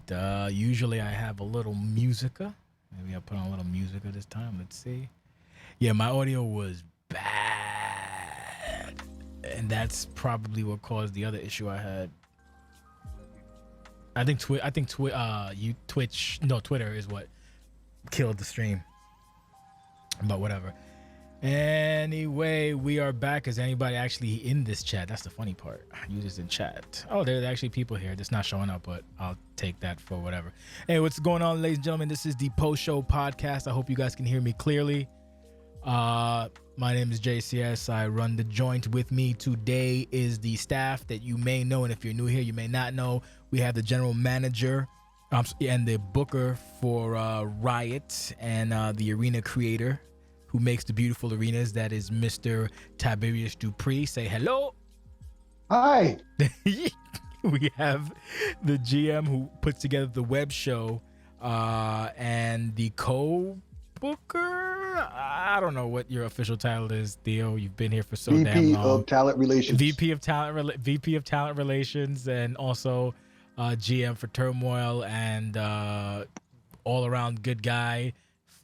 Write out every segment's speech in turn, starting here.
right. Usually I have a little musica. Maybe I'll put on a little musica this time. Let's see. Yeah, my audio was bad. And that's probably what caused the other issue I had. I think Twitter is what killed the stream. But whatever. Anyway, we are back. Is anybody actually in this chat? That's the funny part. Users in chat. Oh, there's actually people here. That's not showing up, but I'll take that for whatever. Hey, what's going on, ladies and gentlemen? This is the Post Show Podcast. I hope you guys can hear me clearly. My name is JCS. I run the joint. With me today is the staff that you may know, and if you're new here, you may not know. We have the general manager and the booker for Riot and the arena creator who makes the beautiful arenas. That is Mr. Tiberius Dupree. Say hello. Hi. We have the GM who puts together the web show and the co-booker. I don't know what your official title is, Theo. You've been here for so damn long. VP of Talent Relations. VP of Talent Relations, and also GM for Turmoil, and all around good guy.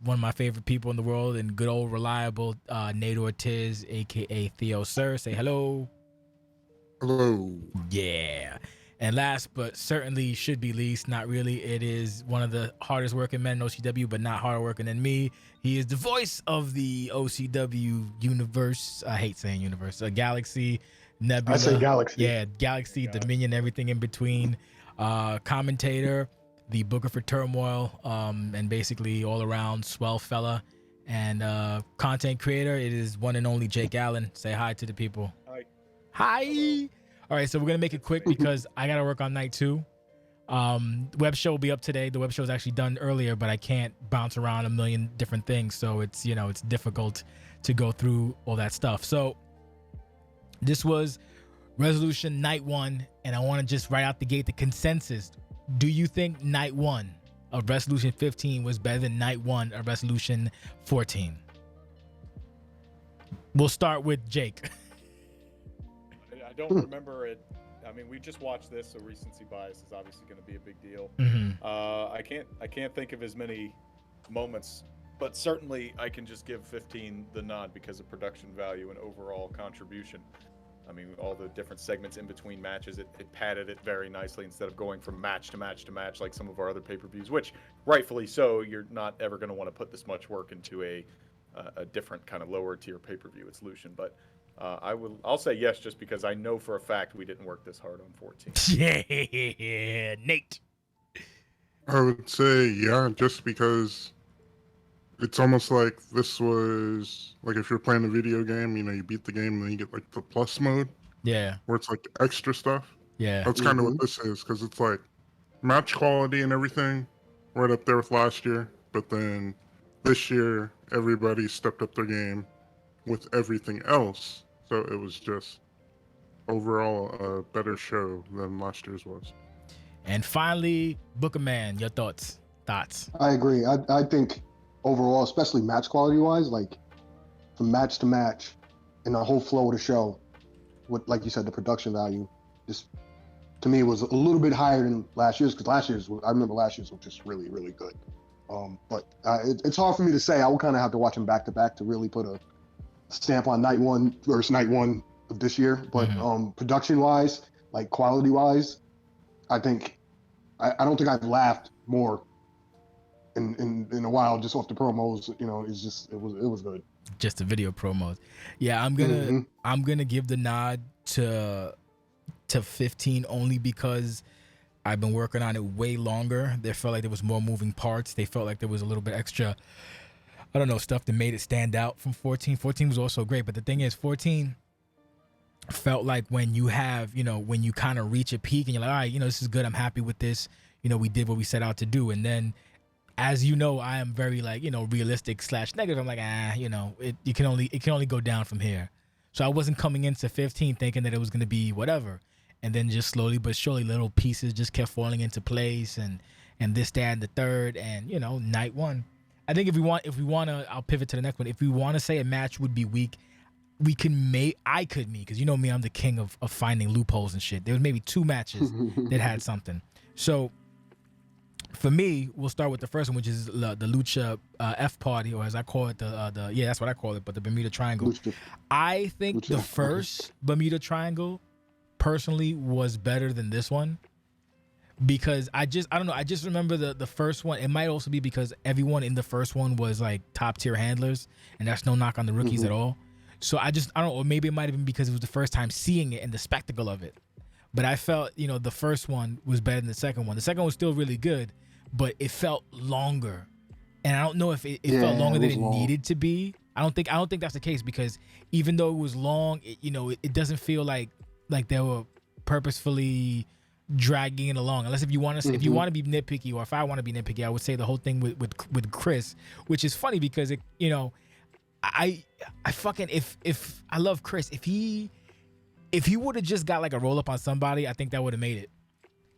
One of my favorite people in the world, and good old reliable Nate Ortiz, aka Theo Sir. Say hello. Hello. Yeah. And last but certainly should be least, not really, it is one of the hardest working men in OCW, but not harder working than me. He is the voice of the OCW universe. I hate saying universe. Galaxy, Nebula. I say Galaxy. Yeah, Galaxy, Dominion, everything in between. Commentator, the booker for Turmoil, and basically all around swell fella. And content creator, it is one and only Jake Allen. Say hi to the people. Hi. Hi. Hello. All right, so we're gonna make it quick because I gotta work on night 2. Web show will be up today. The web show is actually done earlier, but I can't bounce around a million different things, so it's it's difficult to go through all that stuff. So this was Wrestlution night 1, and I want to just right out the gate the consensus. Do you think night 1 of Wrestlution 15 was better than night 1 of Wrestlution 14? We'll start with Jake. I don't remember it. I mean, we just watched this, so recency bias is obviously going to be a big deal. Mm-hmm. I can't think of as many moments, but certainly I can just give 15 the nod because of production value and overall contribution. I mean, all the different segments in between matches, it padded it very nicely instead of going from match to match to match like some of our other pay-per-views, which rightfully so, you're not ever going to want to put this much work into a different kind of lower tier pay-per-view. It's Lucian, but I'll say yes just because I know for a fact we didn't work this hard on 14. Yeah, Nate. I would say yeah, just because it's almost like this was like if you're playing a video game, you beat the game and then you get like the plus mode. Yeah. Where it's like extra stuff. Yeah. That's kind of what this is, because it's like match quality and everything right up there with last year, but then this year everybody stepped up their game with everything else, so it was just overall a better show than last year's was. And finally, Booker Man, your thoughts? I agree. I think overall, especially match quality wise, like from match to match and the whole flow of the show, with, like you said, the production value just to me was a little bit higher than last year's, because I remember last year's was just really, really good. But it's hard for me to say. I would kind of have to watch them back to back to really put a stamp on night 1 versus night 1 of this year. But production wise, like quality wise, I think I don't think I've laughed more in a while just off the promos. It was good. Just the video promos. Yeah, I'm gonna give the nod to 15 only because I've been working on it way longer. They felt like there was more moving parts. They felt like there was a little bit extra, I don't know, stuff that made it stand out from 14. 14 was also great, but the thing is, 14 felt like when you have, when you kind of reach a peak and you're like, all right, this is good. I'm happy with this. We did what we set out to do. And then, as you know, I am very realistic / negative. I'm like, it can only go down from here. So I wasn't coming into 15 thinking that it was going to be whatever. And then just slowly but surely little pieces just kept falling into place, and this, that, and the third, and night 1. I think if we want to, I'll pivot to the next one. If we want to say a match would be weak, I could because me, I'm the king of finding loopholes and shit. There was maybe 2 matches that had something. So for me, we'll start with the first one, which is the Lucha F Party, or as I call it, that's what I call it, but the Bermuda Triangle. Lucha. I think Lucha, the okay. first Bermuda Triangle, personally, was better than this one. Because I don't know. I just remember the first one. It might also be because everyone in the first one was like top tier handlers, and that's no knock on the rookies at all. So I don't know. Or maybe it might have been because it was the first time seeing it and the spectacle of it. But I felt, the first one was better than the second one. The second one was still really good, but it felt longer. And I don't know if it felt longer than it needed to be. I don't think that's the case, because even though it was long, it doesn't feel like they were purposefully dragging it along. Unless if you want to be nitpicky, or if I want to be nitpicky, I would say the whole thing with Chris, which is funny because I fucking if I love Chris, if he would have just got like a roll up on somebody, I think that would have made it.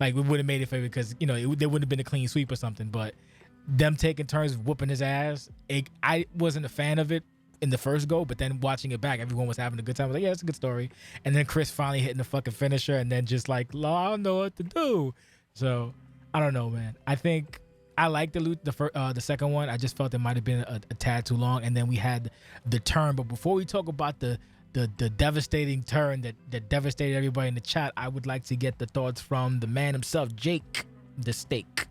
Like, we would have made it for, because there wouldn't have been a clean sweep or something. But them taking turns whooping his ass, I wasn't a fan of it in the first go, but then watching it back, everyone was having a good time. I was like, yeah, it's a good story. And then Chris finally hitting the fucking finisher, and then just like, I don't know what to do. So I don't know, man. I think I like the second one. I just felt it might have been a tad too long. And then we had the turn. But before we talk about the devastating turn that devastated everybody in the chat, I would like to get the thoughts from the man himself, Jake the Steak.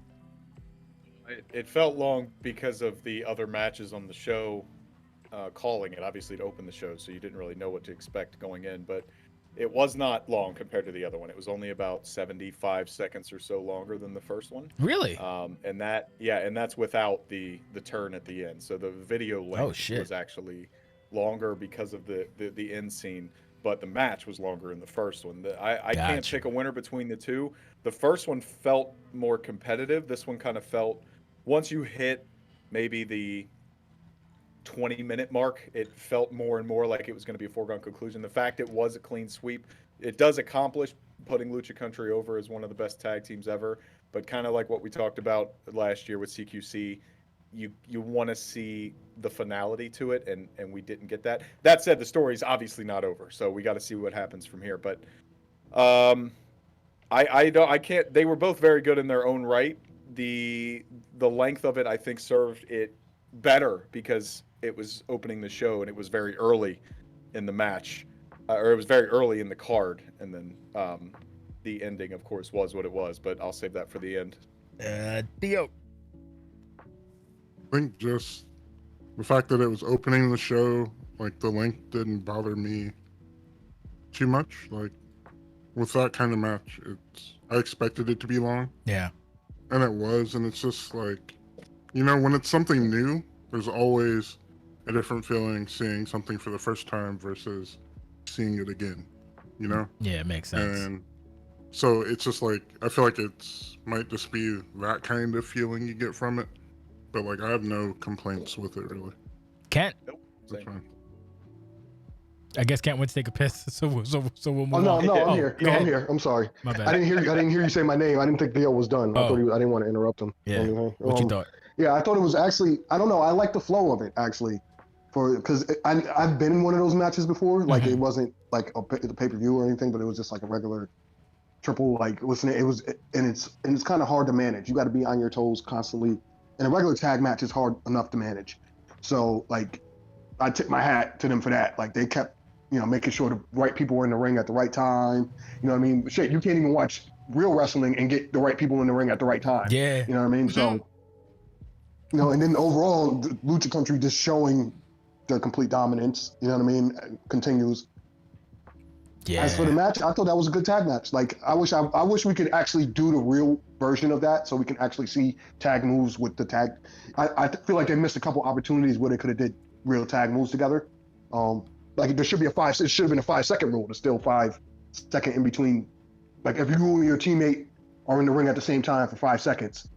It felt long because of the other matches on the show, calling it, obviously, to open the show, so you didn't really know what to expect going in. But it was not long compared to the other one. It was only about 75 seconds or so longer than the first one. Really? And that's without the turn at the end. So the video length was actually longer because of the end scene, but the match was longer in the first one. I can't pick a winner between the two. The first one felt more competitive. This one kind of felt, once you hit maybe the 20-minute mark, it felt more and more like it was going to be a foregone conclusion. The fact it was a clean sweep, it does accomplish putting Lucha Country over as one of the best tag teams ever, but kind of like what we talked about last year with CQC, you want to see the finality to it, and we didn't get that. That said, the story's obviously not over, so we got to see what happens from here. But I can't. They were both very good in their own right. The length of it, I think, served it better because it was opening the show and it was very early in the match, or it was very early in the card, and then the ending, of course, was what it was. But I'll save that for the end. Theo. I think just the fact that it was opening the show, like the length didn't bother me too much. Like with that kind of match, I expected it to be long. Yeah. And it was, and it's just like, when it's something new, there's always a different feeling seeing something for the first time versus seeing it again, Yeah, it makes sense. And so it's just like, I feel like might just be that kind of feeling you get from it. But like, I have no complaints with it, really. Kent? Nope. That's fine. I guess Kent went to take a piss, so we'll move no, on. no, I'm here. No, I'm here. I'm sorry. My bad. I didn't hear you say my name. I didn't think Theo was done. I didn't want to interrupt him. Yeah. What you thought? Yeah, I thought it was actually, I don't know. I like the flow of it, actually, because I've been in one of those matches before. Like, it wasn't like a pay-per-view or anything, but it was just like a regular triple. Like, it's kind of hard to manage. You got to be on your toes constantly. And a regular tag match is hard enough to manage. So, like, I tip my hat to them for that. Like, they kept, making sure the right people were in the ring at the right time. You know what I mean? Shit, you can't even watch real wrestling and get the right people in the ring at the right time. Yeah. You know what I mean? So, and then overall, the Lucha Country just showing their complete dominance, you know what I mean, continues. Yeah. As for the match, I thought that was a good tag match. Like, I wish we could actually do the real version of that, so we can actually see tag moves with the tag. I feel like they missed a couple opportunities where they could have did real tag moves together. Like, there should be it should have been a 5-second rule. There's still 5 seconds in between. Like, if you and your teammate are in the ring at the same time for 5 seconds,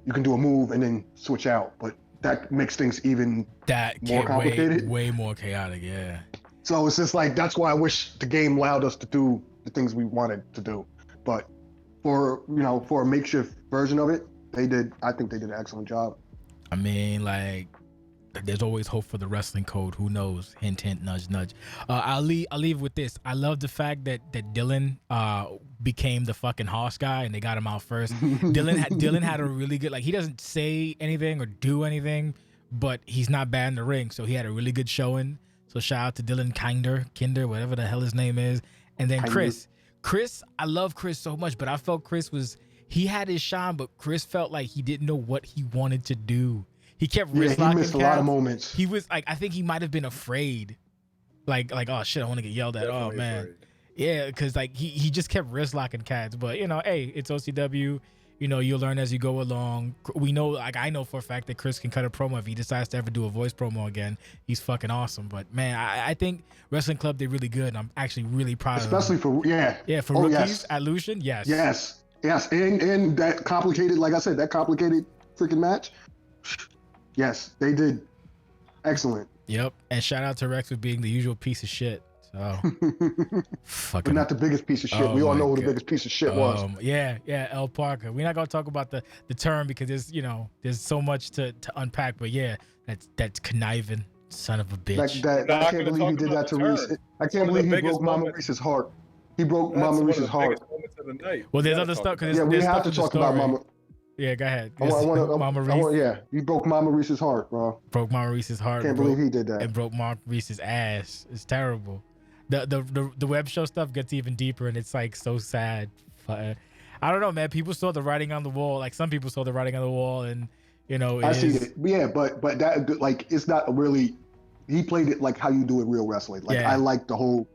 you can do a move and then switch out. But that makes things even more complicated. Way more chaotic, yeah. So it's just like, that's why I wish the game allowed us to do the things we wanted to do. But for a makeshift version of it, I think they did an excellent job. I mean, like, there's always hope for the wrestling code. Who knows? Hint, hint, nudge, nudge. I'll leave with this. I love the fact that Dylan became the fucking Hoss guy, and they got him out first. Dylan had a really good, like, he doesn't say anything or do anything, but he's not bad in the ring, so he had a really good showing. So shout out to Dylan Kinder, whatever the hell his name is. And then Chris, I love Chris so much, but I felt he had his shine, but Chris felt like he didn't know what he wanted to do. He kept wrist locking. He missed a lot of moments. He was like, I think he might have been afraid. Like, oh shit, I want to get yelled at. Definitely oh man. afraid. Yeah, because like he just kept wrist locking cats. But you know, hey, it's OCW. You know, you'll learn as you go along. We know, like, I know for a fact that Chris can cut a promo if he decides to ever do a voice promo again. He's fucking awesome. But man, I think Wrestling Club did really good, and I'm actually really proud of them. Especially for rookies at Lucian. Yes, and that complicated, like I said, that complicated freaking match. Yes, they did excellent. Yep, and shout out to Rex for being the usual piece of shit. So, but not the biggest piece of shit. We all know who the biggest piece of shit was. Yeah, L. Parker. We're not gonna talk about the term because there's so much to unpack. But yeah, that's conniving son of a bitch. I can't believe he did that to Reese. I can't believe he broke Mama Reese's heart. He broke Mama Reese's heart. Well, there's other stuff. Yeah, we have to talk about Mama. Yeah, go ahead. Mama Reese. He broke Mama Reese's heart, bro. Broke Mama Reese's heart. Can't believe he did that. And broke Mama Reese's ass. It's terrible. The web show stuff gets even deeper, and it's like so sad. I don't know, man. People saw the writing on the wall. Like some people saw the writing on the wall, and I see it. Yeah, but that, like, it's not really. He played it like how you do in real wrestling. Like, I like the whole.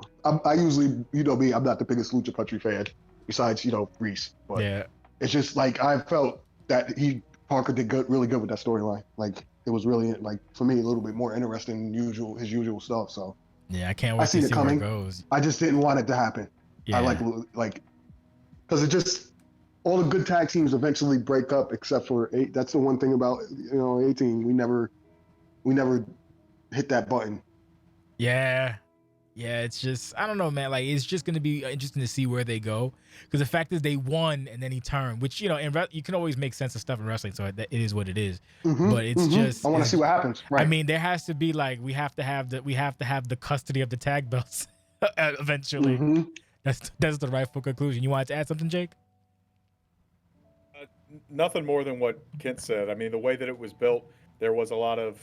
I usually, me, I'm not the biggest Lucha Country fan, besides Reese. But it's just like I felt that Parker did really good with that storyline. Like, it was really, like, for me, a little bit more interesting than his usual stuff. So. Yeah, I can't wait to see where it goes. I just didn't want it to happen. Yeah. I like because it just, all the good tag teams eventually break up except for 8. That's the one thing about 18. We never hit that button. Yeah, it's just, I don't know, man. Like, it's just gonna be interesting to see where they go, because the fact is they won and then he turned, which you can always make sense of stuff in wrestling, so it is what it is. But it's just, I want to see what happens. Right. I mean, there has to be, like, we have to have the custody of the tag belts eventually. That's the rightful conclusion. You wanted to add something, Jake? Nothing more than what Kent said. I mean, the way that it was built, there was a lot of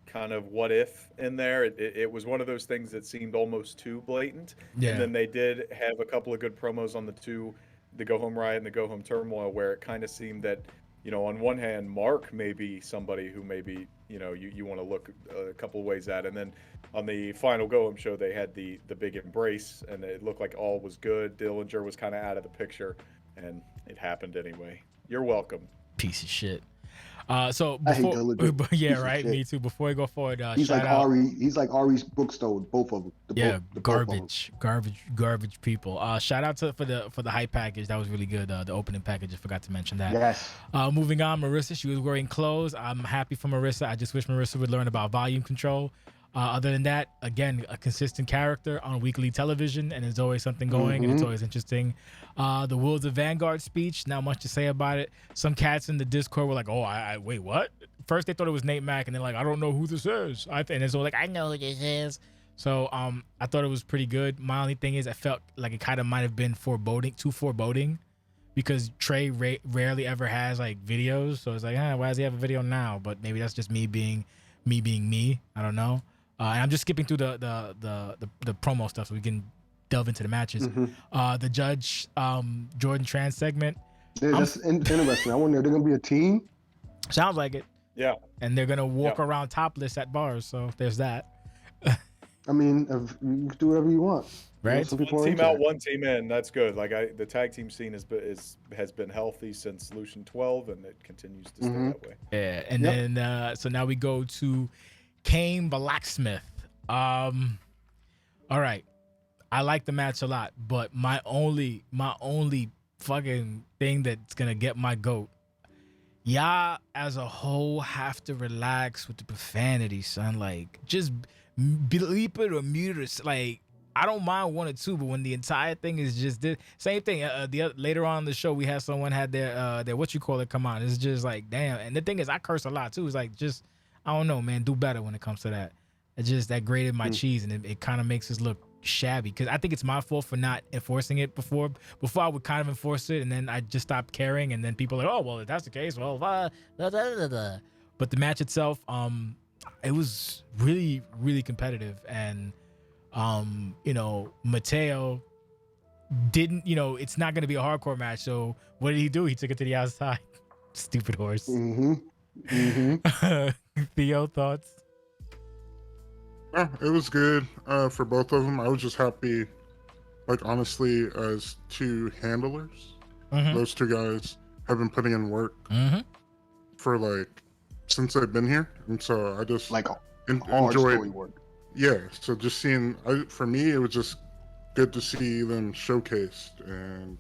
kind of what if in there. It was one of those things that seemed almost too blatant. Yeah. And then they did have a couple of good promos on the Go Home Riot and the Go Home Turmoil, where it kind of seemed that, on one hand, Mark may be somebody who maybe, you want to look a couple of ways at. And then on the final Go Home show, they had the big embrace, and it looked like all was good. Dillinger was kind of out of the picture, and it happened anyway. You're welcome. Piece of shit. So before, yeah, right. Me too. Before we go forward, he's like Ari. He's like Ari's Bookstone. Both of them. Garbage people. Shout out for the hype package. That was really good. The opening package. I forgot to mention that. Yes. Moving on, Marissa. She was wearing clothes. I'm happy for Marissa. I just wish Marissa would learn about volume control. Other than that, again, a consistent character on weekly television, and there's always something going, and it's always interesting. The Wolves of Vanguard speech, not much to say about it. Some cats in the Discord were like, oh, I wait, what? First, they thought it was Nate Mack, and they're like, I don't know who this is. And it's all like, I know who this is. So I thought it was pretty good. My only thing is I felt like it kind of might have been too foreboding, because Trey rarely ever has, like, videos. So it's like, why does he have a video now? But maybe that's just me being me. I don't know. And I'm just skipping through the promo stuff so we can delve into the matches. The Judge Jordan Trans segment. Yeah, that's interesting. I wonder, they're gonna be a team? Sounds like it. Yeah. And they're gonna walk around topless at bars. So there's that. I mean, you can do whatever you want. Right. One team out, one team in. That's good. Like, the tag team scene has been healthy since Lucian 12, and it continues to stay that way. Yeah. And then so now we go to Kane Blacksmith. All right, I like the match a lot, but my only fucking thing that's gonna get my goat, y'all as a whole have to relax with the profanity, son. Like, just bleep it or mute it. Like, I don't mind 1 or 2, but when the entire thing is just this same thing. Later on in the show, we had someone had their come on. It's just like, damn. And the thing is, I curse a lot too. It's like, just, I don't know, man. Do better when it comes to that. It just that grated my cheese, and it kind of makes us look shabby. Because I think it's my fault for not enforcing it before. Before I would kind of enforce it, and then I just stopped caring. And then people are like, oh well, if that's the case, well, da, da, da, da. But the match itself, it was really, really competitive, and you know, Mateo didn't, you know, it's not going to be a hardcore match. So what did he do? He took it to the outside. Stupid horse. Theo, thoughts? Yeah, it was good for both of them. I was just happy, like, honestly, as two handlers. Those two guys have been putting in work for, like, since they've been here. And so I just Like hard enjoyed story work. Yeah, so just seeing, for me, it was just good to see them showcased and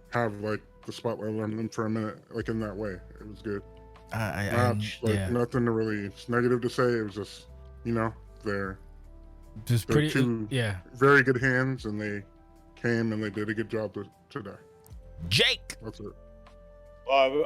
have, like, the spotlight on them for a minute, like, in that way. It was good. Match, like, nothing really negative to say. It was just, you know, they're pretty, two very good hands, and they came and they did a good job today. Jake! That's it.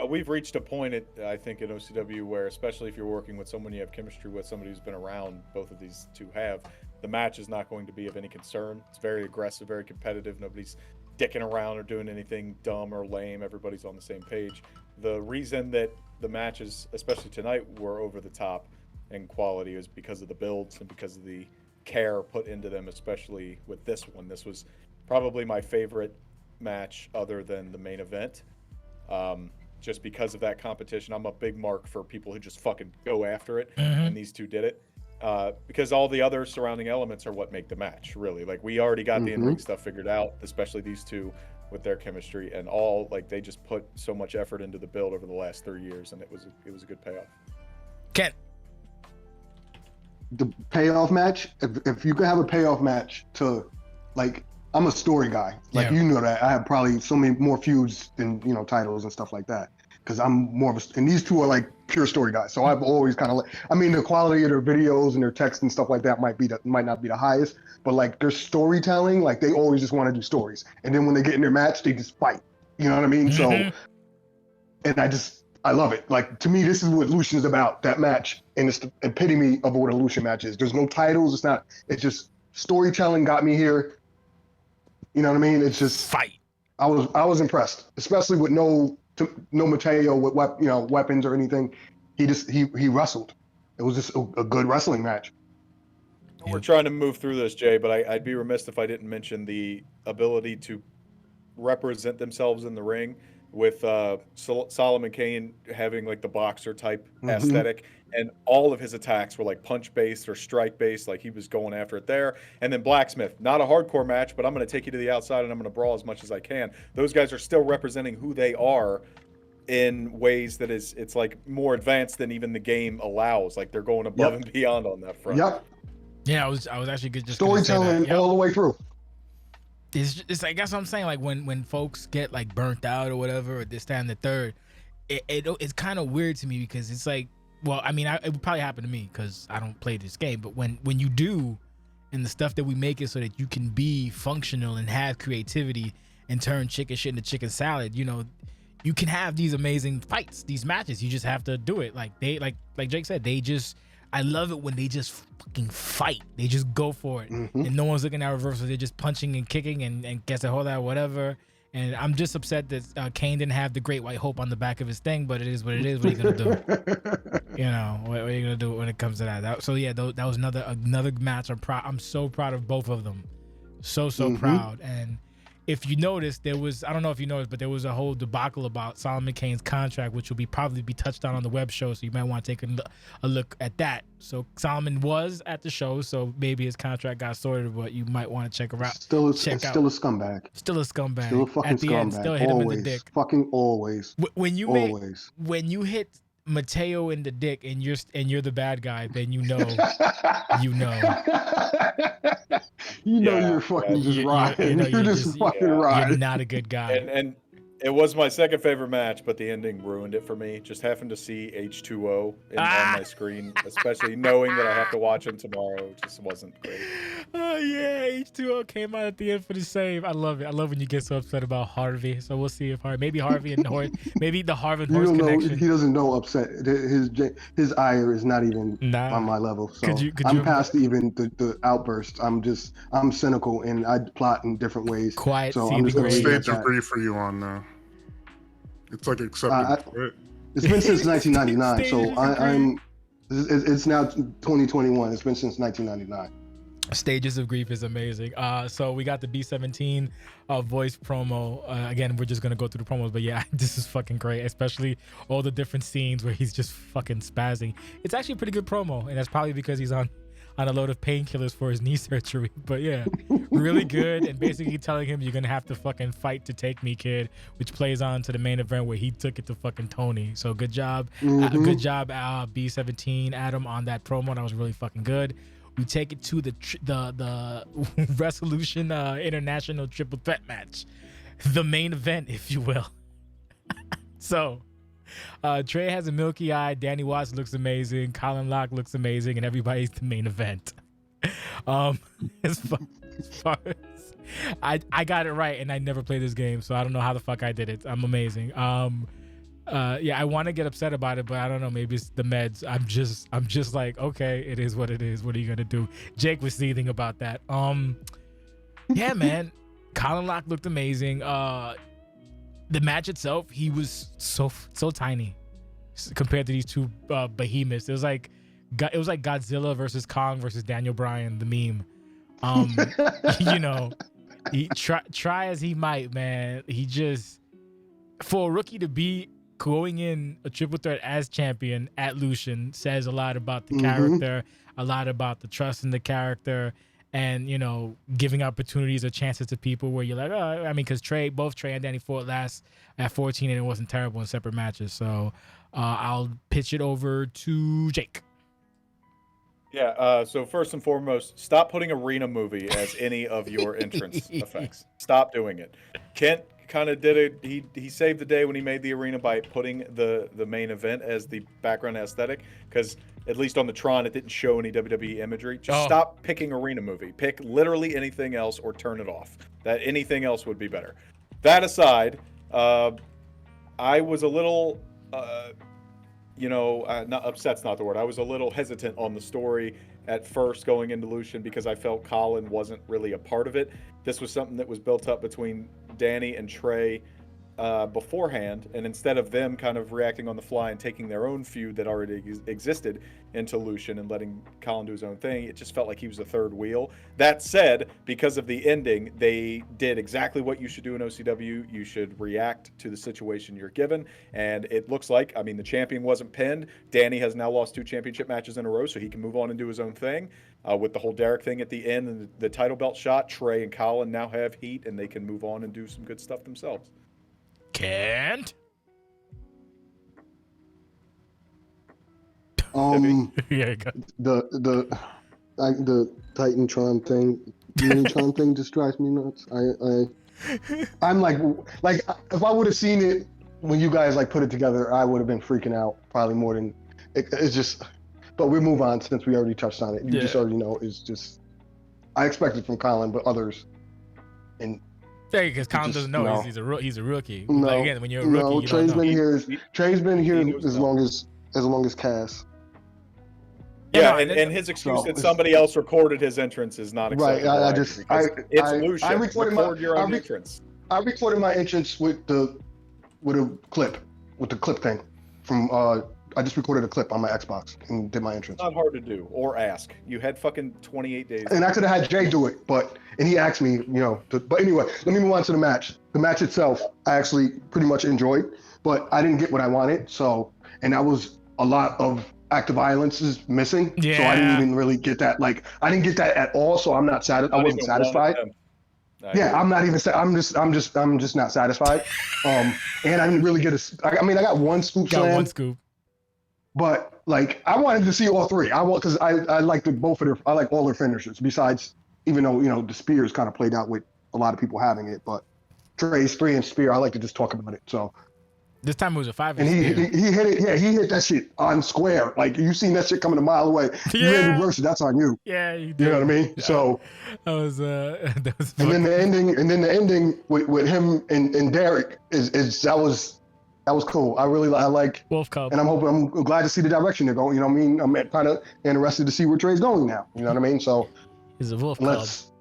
We've reached a point, I think, in OCW where, especially if you're working with someone you have chemistry with, somebody who's been around, both of these two have, the match is not going to be of any concern. It's very aggressive, very competitive. Nobody's dicking around or doing anything dumb or lame. Everybody's on the same page. The reason that the matches, especially tonight, were over the top in quality is because of the builds and because of the care put into them, especially with this one. This was probably my favorite match other than the main event. Just because of that competition. I'm a big mark for people who just fucking go after it, and these two did it. Because all the other surrounding elements are what make the match, really. Like, we already got the in-ring stuff figured out, especially these two with their chemistry, and all, like, they just put so much effort into the build over the last 3 years, and it was a good payoff. Ken. The payoff match, if you could have a payoff match to, like, I'm a story guy. Like, you know that. I have probably so many more feuds than, you know, titles and stuff like that. Because I'm more of a, and these two are like pure story guys. So I've always kind of like, I mean, the quality of their videos and their text and stuff like that might not be the highest, but like their storytelling, like they always just want to do stories. And then when they get in their match, they just fight. You know what I mean? So, and I love it. Like, to me, this is what Lucian is about, that match. And it's the epitome of what a Lucian match is. There's no titles. It's just storytelling got me here. You know what I mean? It's just fight. I was impressed, especially with no Mateo with weapons or anything. He wrestled. It was just a good wrestling match. We're trying to move through this, Jay, but I'd be remiss if I didn't mention the ability to represent themselves in the ring with Solomon Kane having like the boxer type aesthetic, and all of his attacks were like punch based or strike based, like he was going after it there. And then Blacksmith, not a hardcore match, but I'm going to take you to the outside and I'm going to brawl as much as I can. Those guys are still representing who they are in ways that it's like more advanced than even the game allows. Like, they're going above and beyond on that front. Yeah, I was actually good. Just storytelling all the way through. It's I guess what I'm saying, like when folks get like burnt out or whatever, or this, that, and the third, it's kind of weird to me, because it's like, well, I mean, it would probably happen to me because I don't play this game, but when you do, and the stuff that we make it so that you can be functional and have creativity and turn chicken shit into chicken salad, you know, you can have these amazing fights, these matches. You just have to do it. Like like Jake said, I love it when they just fucking fight. They just go for it. And no one's looking at reversal. They're just punching and kicking and gets a hold out, whatever. And I'm just upset that Kane didn't have the Great White Hope on the back of his thing, but it is what it is. What are you going to do? You know, what are you going to do when it comes to that? That was another match. I'm so proud of both of them. So proud. And if you notice, I don't know if you noticed, but there was a whole debacle about Solomon Kane's contract, which will probably be touched on the web show. So you might want to take a look at that. So Solomon was at the show, so maybe his contract got sorted, but you might want to check her out. Still a scumbag. Still a scumbag. Still a fucking at the scumbag. End, still hit him in the dick. Fucking always. When you hit Mateo in the dick and you're the bad guy, then you know. You're fucking just riding. You're just fucking riding. You're not a good guy. And It was my second favorite match, but the ending ruined it for me. Just having to see H2O on my screen, especially knowing that I have to watch him tomorrow, just wasn't great. Oh yeah, H2O came out at the end for the save. I love it. I love when you get so upset about Harvey. So we'll see if maybe Harvey and Horse, maybe the Harvey and Horse connection. He doesn't know upset. His ire is not even on my level. So I'm past even the outburst. I'm cynical and I plot in different ways. Quiet. So I'm just going to stage agree for you on now. It's like acceptable. Right? It's been since 1999. So it's now 2021. It's been since 1999. Stages of Grief is amazing. So we got the B17 voice promo. Again, we're just gonna go through the promos, but yeah, this is fucking great, especially all the different scenes where he's just fucking spazzing. It's actually a pretty good promo, and that's probably because he's on a load of painkillers for his knee surgery. But yeah, really good, and basically telling him you're gonna have to fucking fight to take me, kid, which plays on to the main event where he took it to fucking Tony. So good job, good job, B17 Adam on that promo. That was really fucking good. We take it to the Wrestlution International Triple Threat match, the main event, if you will. So, Trey has a milky eye. Danny Watts looks amazing. Colin Locke looks amazing, and everybody's the main event. As far as I got it right, and I never played this game, so I don't know how the fuck I did it. I'm amazing. Yeah, I want to get upset about it, but I don't know. Maybe it's the meds. I'm just like, okay, it is what it is. What are you gonna do? Jake was seething about that. Yeah, man. Colin Locke looked amazing. The match itself, he was so tiny compared to these two behemoths. It was like Godzilla versus Kong versus Daniel Bryan, the meme. You know, he try as he might, man. He just, for a rookie to be going in a triple threat as champion at Lucian says a lot about the character, a lot about the trust in the character, and, you know, giving opportunities or chances to people where you're like, oh, I mean, because both Trey and Danny fought last at 14 and it wasn't terrible in separate matches. So I'll pitch it over to Jake. Yeah, so first and foremost, stop putting arena movie as any of your entrance effects. Stop doing it. Kent kind of did it. He saved the day when he made the arena by putting the main event as the background aesthetic, because at least on the Tron it didn't show any WWE imagery. Just stop picking arena movie. Pick literally anything else or turn it off. That anything else would be better. That aside, I was a little not upset's not the word. I was a little hesitant on the story at first going into Lucian because I felt Colin wasn't really a part of it. This was something that was built up between Danny and Trey beforehand, and instead of them kind of reacting on the fly and taking their own feud that already existed into Lucian and letting Colin do his own thing, it just felt like he was the third wheel. That said, because of the ending, they did exactly what you should do in OCW. You should react to the situation you're given, and it looks like, I mean, the champion wasn't pinned. Danny has now lost 2 championship matches in a row, so he can move on and do his own thing. With the whole Derek thing at the end and the title belt shot, Trey and Colin now have heat, and they can move on and do some good stuff themselves. Can't. Yeah, the Titantron thing, Unitron thing just drives me nuts. I'm like if I would have seen it when you guys like put it together, I would have been freaking out probably more than it's just. But we move on since we already touched on it. You just already know it's just. I expect it from Colin, but others, and. Yeah, because Colin doesn't know he's a rookie. No, like, again, when you're a rookie, you Trey's don't know. Trey's been here as long as Cass. Yeah, and his excuse that somebody else recorded his entrance is not acceptable. Right, it's Lucian. I recorded your own entrance. I recorded my entrance with a clip, with the clip thing from. I just recorded a clip on my Xbox and did my entrance. It's not hard to do or ask. You had fucking 28 days. And I could have had Jay do it, and he asked me, but anyway, let me move on to the match. The match itself, I actually pretty much enjoyed, but I didn't get what I wanted. So, and that was a lot of active violence is missing. Yeah. So I didn't even really get that. Like, I didn't get that at all. So I'm not satisfied. I wasn't satisfied. Yeah, I'm not even. I'm just not satisfied. And I didn't really get I got one scoop slam. One scoop. But like, I wanted to see all 3. Because I liked both of I like all their finishers. Besides, even though the spears kind of played out with a lot of people having it, but Trey's 3-inch spear. I like to just talk about it. So This time it was a 5-inch and he spear. hit it. Yeah, he hit that shit on square. Like you seen that shit coming a mile away. You Yeah. didn't reverse it. That's on you. Yeah, you did. You know what I mean? Yeah. So That was and then the ending with him and Derek is that was cool. I like Wolf Cub. and I'm glad to see the direction they're going. You know what I mean? I'm kind of interested to see where Trey's going now. You know what I mean? So He's a Wolf Cub. let's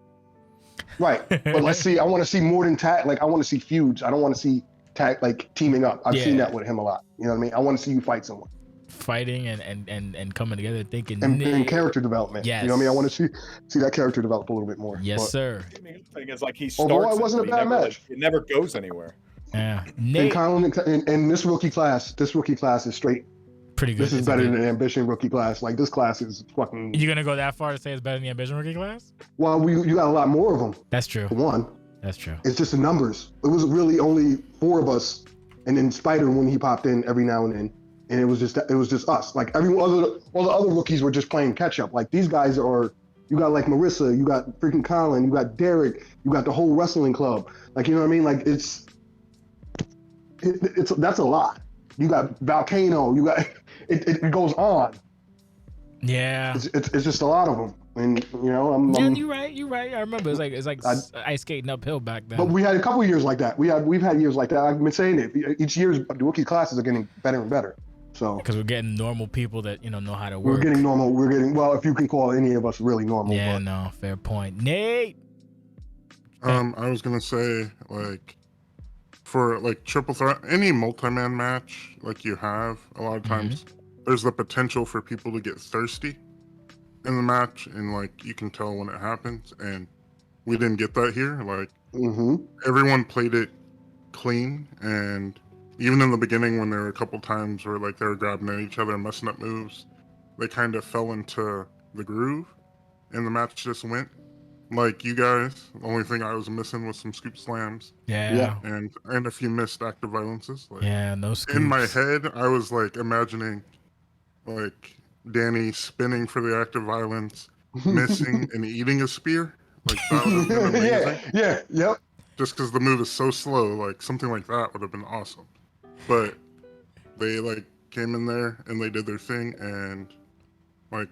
right, but let's see. I want to see more than tag. Like I want to see feuds. I don't want to see tag like teaming up. I've seen that with him a lot. You know what I mean? I want to see you fight someone. Fighting and coming together, thinking and character development. Yes. You know what I mean? I want to see that character develop a little bit more. Yes, But sir. I mean, the thing is, like, he Overall, starts. it wasn't a but he bad never, match. Like, it never goes anywhere. Yeah, And Nate, Colin and this rookie class is straight. pretty good. This is It's better good. than the Ambition rookie class. Like this class is fucking. You gonna go that far to say it's better than the Ambition rookie class? Well, you got a lot more of them. That's true. For one, That's true. it's just the numbers. It was really only 4 of us, and then Spider when he popped in every now and then, and it was just us. Like all the other rookies were just playing catch up. Like these guys are. You got like Marissa, you got freaking Colin, you got Derek, you got the whole wrestling club. Like you know what I mean? Like it's that's a lot. You got Volcano, you got it goes on. Yeah. It's just a lot of them, and you know Yeah, you're right. I remember it's like ice skating uphill back then. But we had a couple of years like that. We've had years like that. I've been saying it. Each year, the rookie classes are getting better and better. So because we're getting normal people that know how to work. we're getting normal. We're getting well, if you can call any of us really normal. Yeah, but. no, fair point. Nate. I was gonna say, like, for like triple threat, any multi-man match like you have, a lot of times there's the potential for people to get thirsty in the match, and like you can tell when it happens, and we didn't get that here. Like everyone played it clean, and even in the beginning when there were a couple times where like they were grabbing at each other and messing up moves, they kind of fell into the groove, and the match just went. Like you guys, the only thing I was missing was some scoop slams. Yeah. And a few missed active violences. Like, Yeah, no scoops. in my head, I was like imagining like Danny spinning for the active violence, missing and eating a spear. Like that would have been amazing. Yep. Just because the move is so slow, like something like that would have been awesome. But they like came in there and they did their thing, and like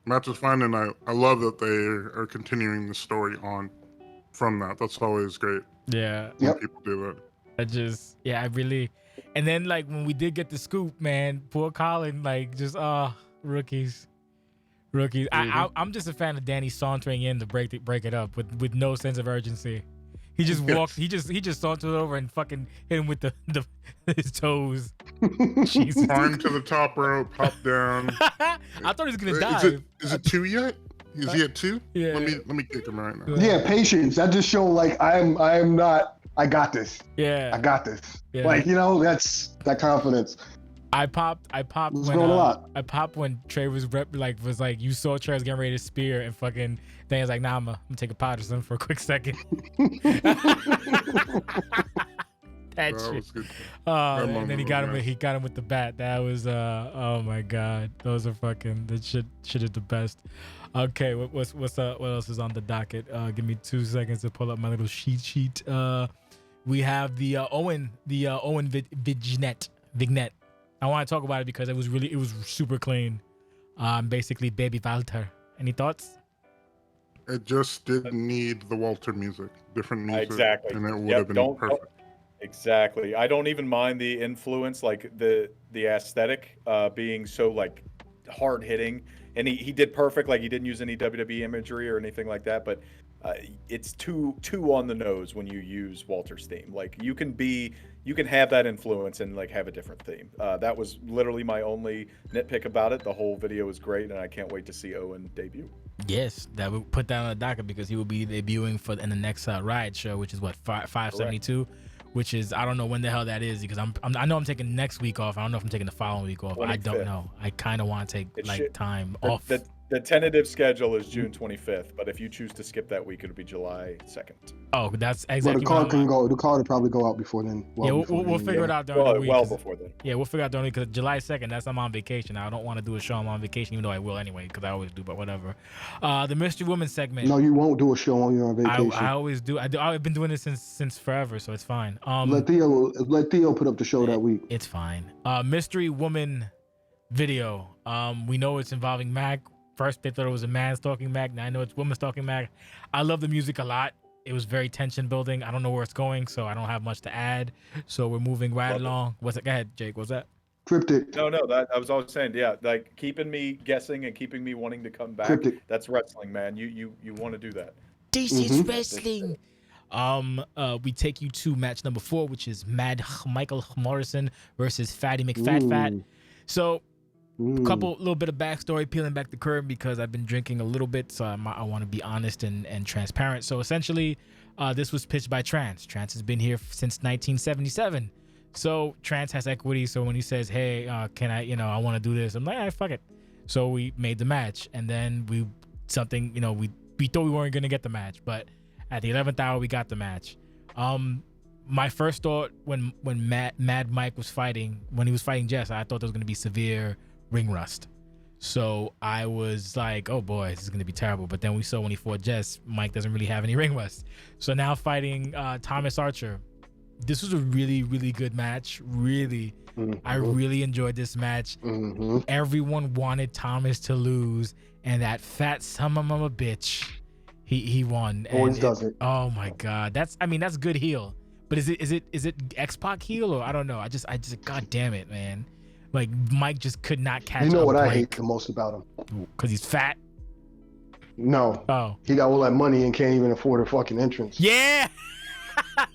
match was fine, and I love that they are continuing the story on from that. That's always great. Yeah. When people do that. I really, and then like when we did get the scoop, man, poor Colin, like just rookies. I'm just a fan of Danny sauntering in to break it up with no sense of urgency. He just walked. He just sauntered over and fucking hit him with his toes. Jesus. Climb to the top rope, hop down. I thought he was gonna dive. Is it 2 yet? Is he at 2? Yeah. Let me kick him right now. Yeah, patience. That just show like I am not. I got this. Yeah. I got this. Yeah. Like that's that confidence. I popped It's when going a lot. I popped when Trey was like you saw Trey was getting ready to spear, and fucking Danny's like, nah, I'm gonna take a pot or something for a quick second. That shit. Was good. And then he got him with the bat. That was oh my god, those are fucking, that shit is the best. Okay, what's what else is on the docket? Give me 2 seconds to pull up my little sheet. We have the Owen vignette. I want to talk about it because it was super clean. Basically Baby Walter. Any thoughts? It just didn't need the Walter music. Different music. Exactly. And it would have been perfect. Exactly. I don't even mind the influence, like the aesthetic being so like hard hitting, and he did perfect. Like he didn't use any WWE imagery or anything like that, but it's too on the nose when you use Walter's theme. Like you can have that influence and like have a different theme. That was literally my only nitpick about it. The whole video is great, and I can't wait to see Owen debut. Yes, that will put that on the docket because he will be debuting in the next Riot show, which is what 572. Which is, I don't know when the hell that is, because I know I'm taking next week off. I don't know if I'm taking the following week off. 25th. I don't know. I kind of want to take time off. The tentative schedule is June 25th, but if you choose to skip that week, it'll be July 2nd. Oh, that's But exactly the card can go. The card will probably go out before then. Yeah, we'll figure it out during the week. Well before then. Yeah, we'll figure out during because July 2nd, that's I'm on vacation. I don't want to do a show. I'm on vacation, even though I will anyway, because I always do. But whatever. The Mystery Woman segment. No, you won't do a show on your vacation. I always do. I've been doing this since forever, so it's fine. Let Theo put up the show that week. It's fine. Mystery Woman video. We know it's involving Mac. First, they thought it was a man stalking Mac. Now I know it's woman stalking Mac. I love the music a lot. It was very tension building. I don't know where it's going, so I don't have much to add. So we're moving right along. What's it? Go ahead, Jake. What's that? Cryptic. No, that I was always saying, yeah, like keeping me guessing and keeping me wanting to come back. Cryptic. That's wrestling, man. You want to do that. This is wrestling. We take you to match number 4, which is Mad Michael Morrison versus Fatty McFat. So. Little bit of backstory, peeling back the curtain because I've been drinking a little bit, so I want to be honest and transparent. So essentially, this was pitched by Trance. Trance has been here since 1977. So Trance has equity. So when he says, "Hey, can I? I want to do this," I'm like, "All right, fuck it." So we made the match, and then we thought we weren't gonna get the match, but at the 11th hour we got the match. My first thought when Mad Mike was fighting, when he was fighting Jess, I thought there was gonna be severe ring rust. So I was like, oh boy, this is going to be terrible. But then we saw when he fought Jess, Mike doesn't really have any ring rust. So now fighting Thomas Archer. This was a really, really good match. Really. I really enjoyed this match. Everyone wanted Thomas to lose. And that fat son of a bitch, he won. Always does it. Oh my God. That's good heel. But is it X-Pac heel or I don't know. I just God damn it, man. Like Mike just could not catch up. You know what I hate the most about him? Because he's fat? No. Oh. He got all that money and can't even afford a fucking entrance. Yeah!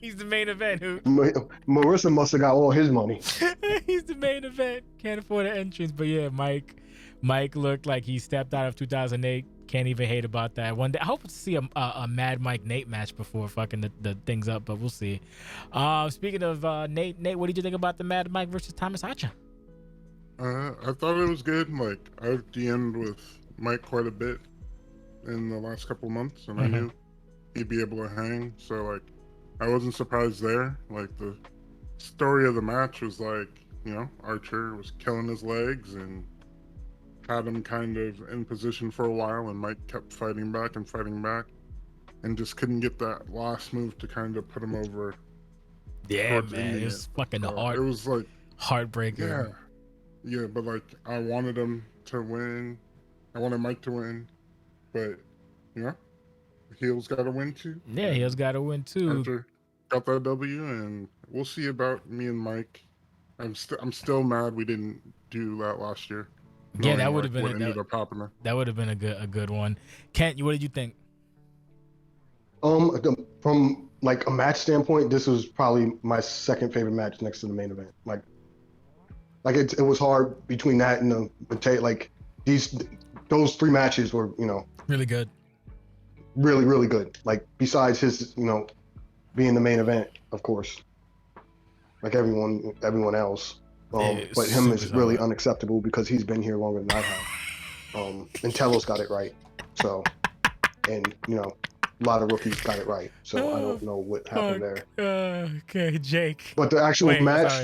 He's the main event. Marissa must have got all his money. He's the main event. Can't afford an entrance. But yeah, Mike looked like he stepped out of 2008. Can't even hate about that. One day, I hope to see a Mad Mike Nate match before fucking the things up, but we'll see. Speaking of Nate, what did you think about the Mad Mike versus Thomas Archer? I thought it was good. Like, I've DM'd with Mike quite a bit in the last couple months, and I knew he'd be able to hang. So, like, I wasn't surprised there. Like, the story of the match was like, Archer was killing his legs and had him kind of in position for a while, and Mike kept fighting back and just couldn't get that last move to kind of put him over. Yeah, man, it was fucking hard. It was like heartbreaker. Yeah, but like I wanted him to win. I wanted Mike to win, but heel's got to win too. Yeah, heel's got to win too. Archer got that W, and we'll see about me and Mike. I'm still mad we didn't do that last year. Yeah, that would have been that would have been a good one. Kent, what did you think? From like a match standpoint, this was probably my second favorite match next to the main event. Like it was hard between that and those 3 matches were really good, really, really good. Like besides his being the main event, of course, like everyone else. But him is really unacceptable because he's been here longer than I have. And Telos got it right. So, and a lot of rookies got it right. So I don't know what happened there. Okay, Jake. But the actual match,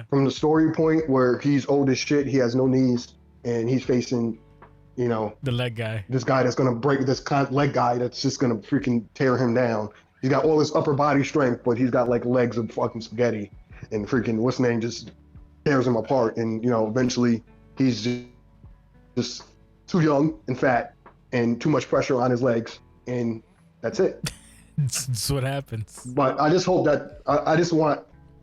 from the story point where he's old as shit, he has no knees, and he's facing, the leg guy. This guy that's gonna break this leg guy that's just gonna freaking tear him down. He's got all this upper body strength, but he's got like legs of fucking spaghetti, and freaking what's his name just tears him apart, and eventually he's just too young and fat and too much pressure on his legs, and that's it. That's what happens. But I just hope that I just want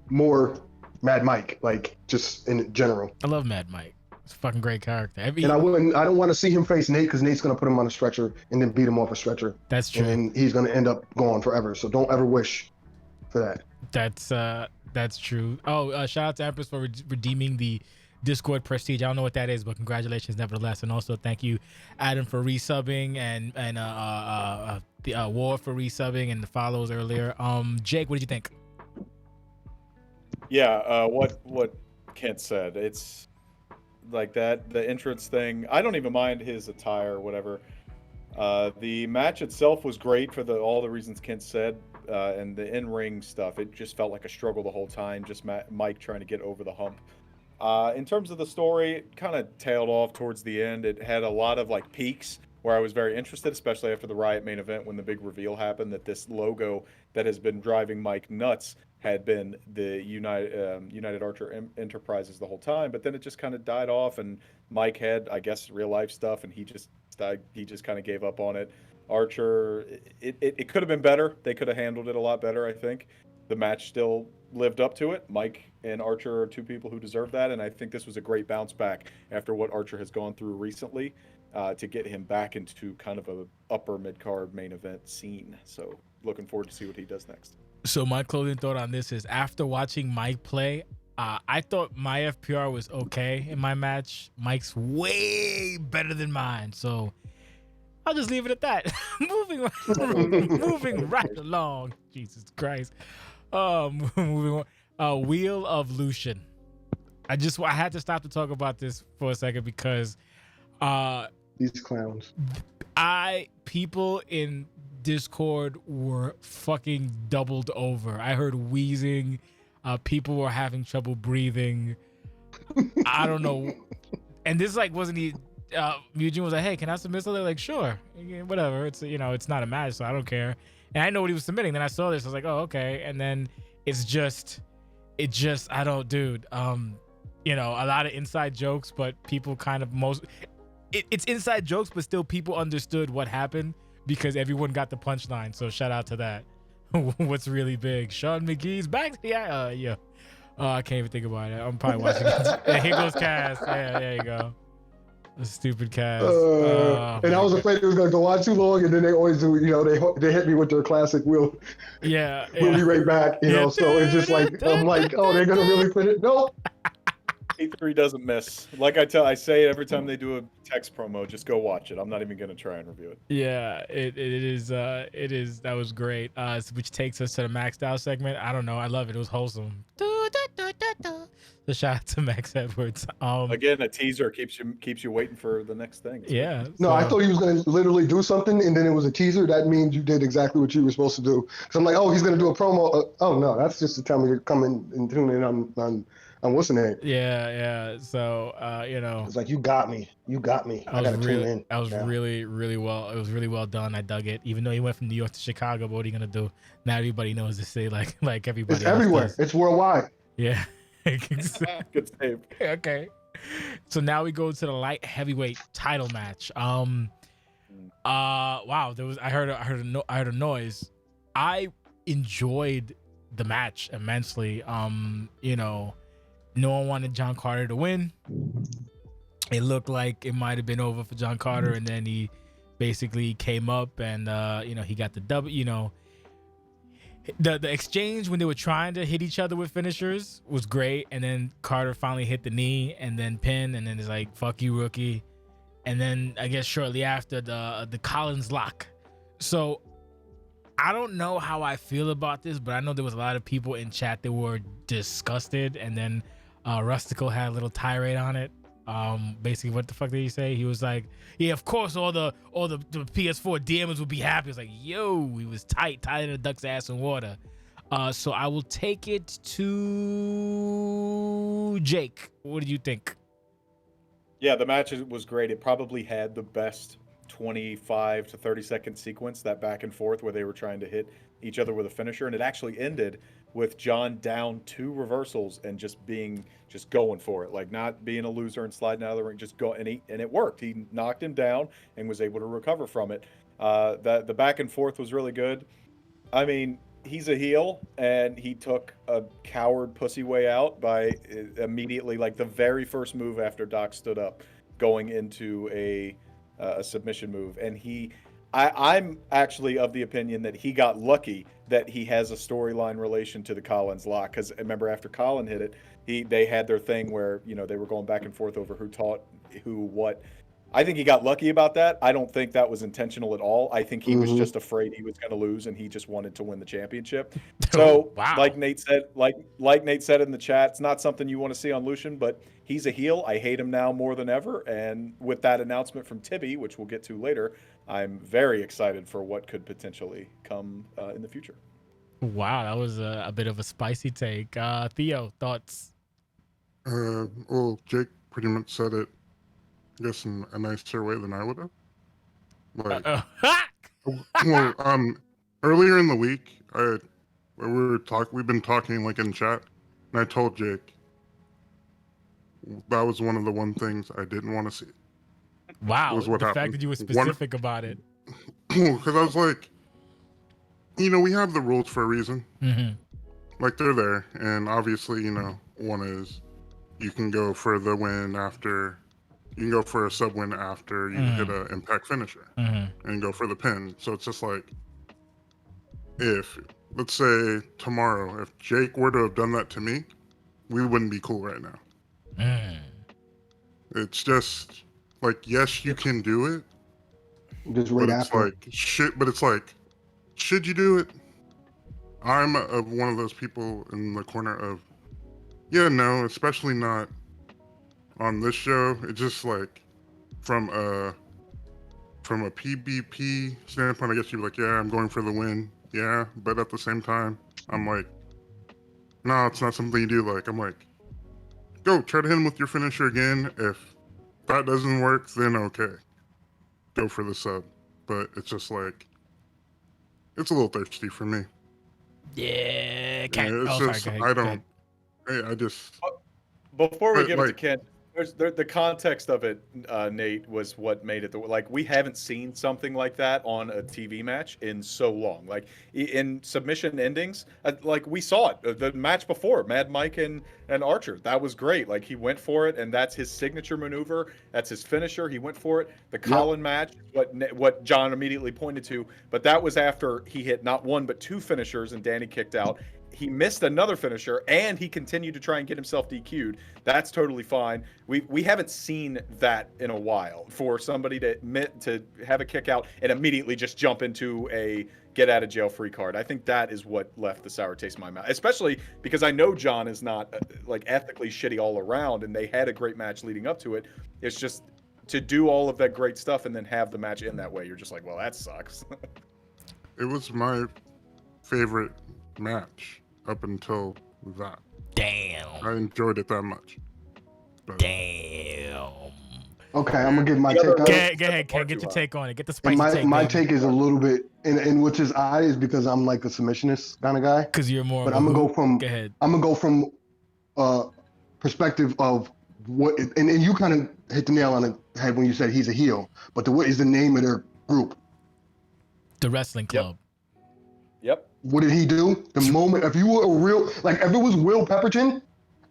more Mad Mike, like just in general. I love Mad Mike. It's a fucking great character. And I don't want to see him face Nate because Nate's gonna put him on a stretcher and then beat him off a stretcher. That's true. And he's gonna end up gone forever. So don't ever wish for that. That's true. Oh, shout out to Empress for redeeming the Discord prestige. I don't know what that is, but congratulations nevertheless. And also thank you, Adam, for resubbing and the War for resubbing and the follows earlier. Jake, what did you think? Yeah, what Kent said. It's like that. The entrance thing, I don't even mind his attire or whatever. The match itself was great for all the reasons Kent said, and the in-ring stuff. It just felt like a struggle the whole time. Just Mike trying to get over the hump. In terms of the story, it kind of tailed off towards the end. It had a lot of like peaks where I was very interested, especially after the Riot main event when the big reveal happened that this logo that has been driving Mike nuts had been the United Archer Enterprises the whole time. But then it just kind of died off, and Mike had, I guess, real life stuff, and he just kind of gave up on it. Archer, it could have been better. They could have handled it a lot better, I think. The match still lived up to it. Mike and Archer are two people who deserve that, and I think this was a great bounce back after what Archer has gone through recently, to get him back into kind of a upper mid-card main event scene. So looking forward to see what he does next. So my closing thought on this is, after watching Mike play, I thought my FPR was okay in my match. Mike's way better than mine, so I'll just leave it at that. moving right along. Jesus Christ. Moving on. Wheel of Lucian. I had to stop to talk about this for a second because these clowns. People in Discord were fucking doubled over. I heard wheezing. People were having trouble breathing. I don't know. And this wasn't Eugene was like, "Hey, can I submit something?" Like, sure, whatever. It's it's not a match, so I don't care. And I know what he was submitting. Then I saw this. I was like, "Oh, okay." And then it just I don't, dude. A lot of inside jokes, but people kind of it's inside jokes, but still people understood what happened because everyone got the punchline. So shout out to that. What's really big? Sean McGee's back. Yeah. I can't even think about it. I'm probably watching it. Here goes Cass. Yeah, there you go. The stupid Cass. And I was afraid it was going to go on too long, and then they always do, they hit me with their classic, we'll be right back, so it's just like, I'm like, oh, they're going to really put it? Nope. E3 doesn't miss. Like I say every time they do a text promo, just go watch it. I'm not even going to try and review it. Yeah, it is. That was great. Which takes us to the Maxed Out segment. I don't know. I love it. It was wholesome. So shout out to Max Edwards. Again, a teaser keeps you waiting for the next thing. Yeah. No, I thought he was going to literally do something, and then it was a teaser. That means you did exactly what you were supposed to do. Because I'm like, oh, he's going to do a promo. Oh no, that's just to tell me to come in and tune in on what's the name? Yeah. So it's like, you got me. I got to tune in. That was really, really well. It was really well done. I dug it. Even though he went from New York to Chicago, but what are you gonna do? Now everybody knows the city, like everybody. It's everywhere. Does. It's worldwide. Yeah. Good save. Okay. So now we go to the light heavyweight title match. Wow. I heard a noise. I enjoyed the match immensely. No one wanted John Carter to win. It looked like it might have been over for John Carter, and then he basically came up and he got the W. The exchange when they were trying to hit each other with finishers was great, and then Carter finally hit the knee and then pin, and then it's like, fuck you, rookie. And then I guess shortly after the Collins lock. So I don't know how I feel about this, but I know there was a lot of people in chat that were disgusted, and then Rustical had a little tirade on it. Basically, what the fuck did he say? He was like, yeah, of course all the PS4 DMers would be happy. It was like, yo, he was tighter than a duck's ass in water. So I will take it to Jake. What did you think? Yeah, the match was great. It probably had the best 25 to 30 second sequence, that back and forth where they were trying to hit each other with a finisher, and it actually ended with John down 2 reversals and just going for it, like not being a loser and sliding out of the ring, just go, and it worked. He knocked him down and was able to recover from it. The back and forth was really good. I mean, he's a heel, and he took a coward pussy way out by immediately, like the very first move after Doc stood up, going into a submission move, and I'm actually of the opinion that he got lucky that he has a storyline relation to the Collins lock, because remember after Colin hit it, they had their thing where they were going back and forth over who taught who what I think he got lucky about that. I don't think that was intentional at all. I think he was just afraid he was going to lose, and he just wanted to win the championship. So, Wow. like Nate said, like Nate said in the chat, it's not something you want to see on Lucian, but he's a heel. I hate him now more than ever. And with that announcement from Tibby, which we'll get to later, I'm very excited for what could potentially come in the future. Wow, that was a bit of a spicy take. Theo, thoughts? Well, Jake pretty much said it, I guess, in a nicer way than I would have. Like, well, earlier in the week, we've been talking like in chat, and I told Jake that was one of the things I didn't want to see. Wow, was what the happened. fact that you were specific about it. Because I was like, we have the rules for a reason. Mm-hmm. Like, they're there, and obviously, one is you can go for the win after. You can go for a sub win after you hit an impact finisher and go for the pin. So it's just like, let's say tomorrow, if Jake were to have done that to me, we wouldn't be cool right now. It's just like, yes, you can do it. Just right after. It's like, should you do it? I'm one of those people in the corner of, yeah, no, especially not on this show. It's just like, from a PvP standpoint, I guess you'd be like, yeah, I'm going for the win. Yeah, but at the same time, I'm like, no, it's not something you do. Like, I'm like, go try to hit him with your finisher again. If that doesn't work, then okay, go for the sub. But it's just like, it's a little thirsty for me. Yeah, I just. Before we give it to Ken, the context of it, Nate, was what made it. We haven't seen something like that on a TV match in so long. Like, in submission endings, we saw it. The match before, Mad Mike and Archer, that was great. Like, he went for it, and that's his signature maneuver. That's his finisher. He went for it. The Colin match, what John immediately pointed to, but that was after he hit not one but two finishers, and Danny kicked out. He missed another finisher, and he continued to try and get himself DQ'd. That's totally fine. We haven't seen that in a while, for somebody to have a kick out and immediately just jump into a get out of jail free card. I think that is what left the sour taste in my mouth, especially because I know John is not ethically shitty all around, and they had a great match leading up to it. It's just to do all of that great stuff and then have the match in that way. You're just like, well, that sucks. It was my favorite match up until that. Damn. I enjoyed it that much. But... Damn. Okay, I'm gonna give my take on it. Go ahead, Ken. Get your take on it. Get the spicy take. My take is a little bit, and which is odd, is because I'm like a submissionist kind of guy. Because you're more. But I'm gonna go from. Go ahead. I'm gonna go from perspective of what, and you kind of hit the nail on the head when you said he's a heel. But what is the name of their group? The Wrestling Club. Yep. What did he do? The moment, if you were a real, if it was Will Pepperton,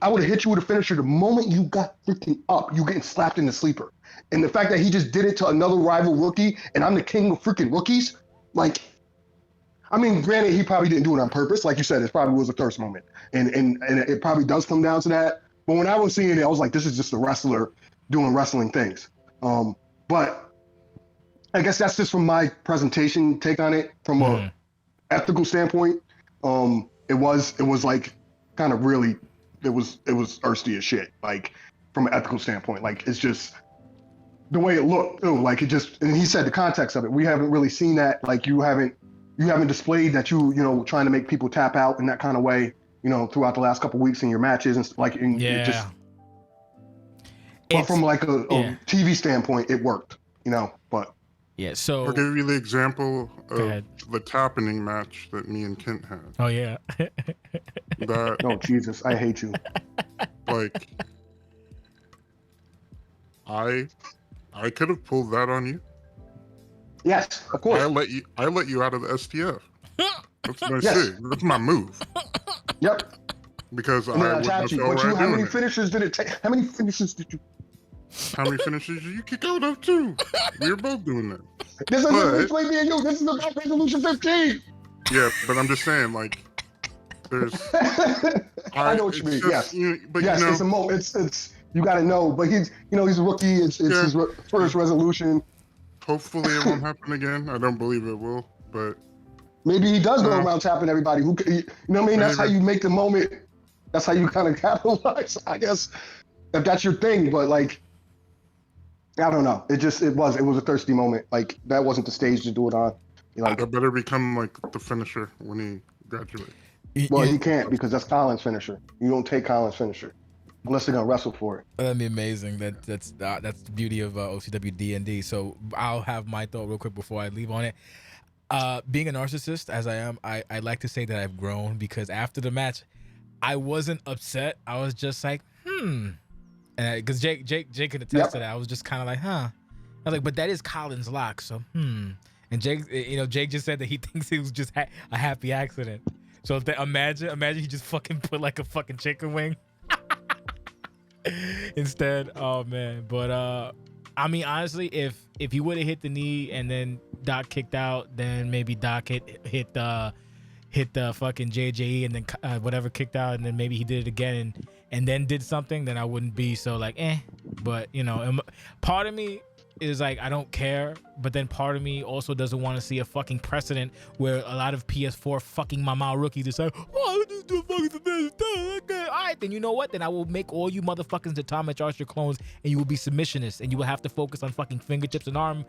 I would have hit you with a finisher the moment you got freaking up. You getting slapped in the sleeper. And the fact that he just did it to another rival rookie, and I'm the king of freaking rookies, granted, he probably didn't do it on purpose. Like you said, it probably was a thirst moment. And it probably does come down to that. But when I was seeing it, I was like, this is just a wrestler doing wrestling things. But I guess that's just from my presentation take on it, from a ethical standpoint. It was like kind of really, it was thirsty as shit, from an ethical standpoint. It's just the way it looked too. And he said the context of it, we haven't really seen that. You haven't displayed that trying to make people tap out in that kind of way, throughout the last couple of weeks in your matches, and it just. But from a TV standpoint, it worked, but. Yeah, so I'll give you the example of the Tappening match that me and Kent had. Oh yeah. Oh Jesus, I hate you. I could have pulled that on you. Yes, of course. I let you out of the STF. That's my thing. That's my move. Yep. Because I wouldn't have felt right how many finishers did it take? How many finishers did you? How many finishes did you kick out of too? We were both doing that. This is between me and you. This is about Wrestlution 15. Yeah, but I'm just saying, there's. I know what you mean. Yes, but yes, it's a moment. It's you got to know. But he's a rookie. It's his first resolution. Hopefully it won't happen again. I don't believe it will, but maybe he does go around tapping everybody. You know what I mean? That's how you make the moment. That's how you kind of capitalize, I guess, if that's your thing. But like, I don't know. It was a thirsty moment. Like that wasn't the stage to do it on. That better become like the finisher when he graduates. Well, he can't because that's Colin's finisher. You don't take Colin's finisher unless they're gonna wrestle for it. That'd be amazing. That's the beauty of OCW D&D. So I'll have my thought real quick before I leave on it. Being a narcissist as I am, I like to say that I've grown because after the match, I wasn't upset. I was just like, because Jake could attest to that. I was just kind of like, I was like, but that is Colin's lock, so And Jake, Jake just said that he thinks it was just a happy accident. So if imagine he just fucking put like a fucking chicken wing instead. Oh man, but I mean honestly, if he would have hit the knee and then Doc kicked out, then maybe Doc hit the fucking JJE and then whatever kicked out, and then maybe he did it again and then did something, then I wouldn't be so like But part of me is like I don't care, but then part of me also doesn't want to see a fucking precedent where a lot of PS4 fucking mama rookies decide, oh, this is fucking okay. All right, then you know what? Then I will make all you motherfuckers the Tom and Josh your clones, and you will be submissionists, and you will have to focus on fucking fingertips and arm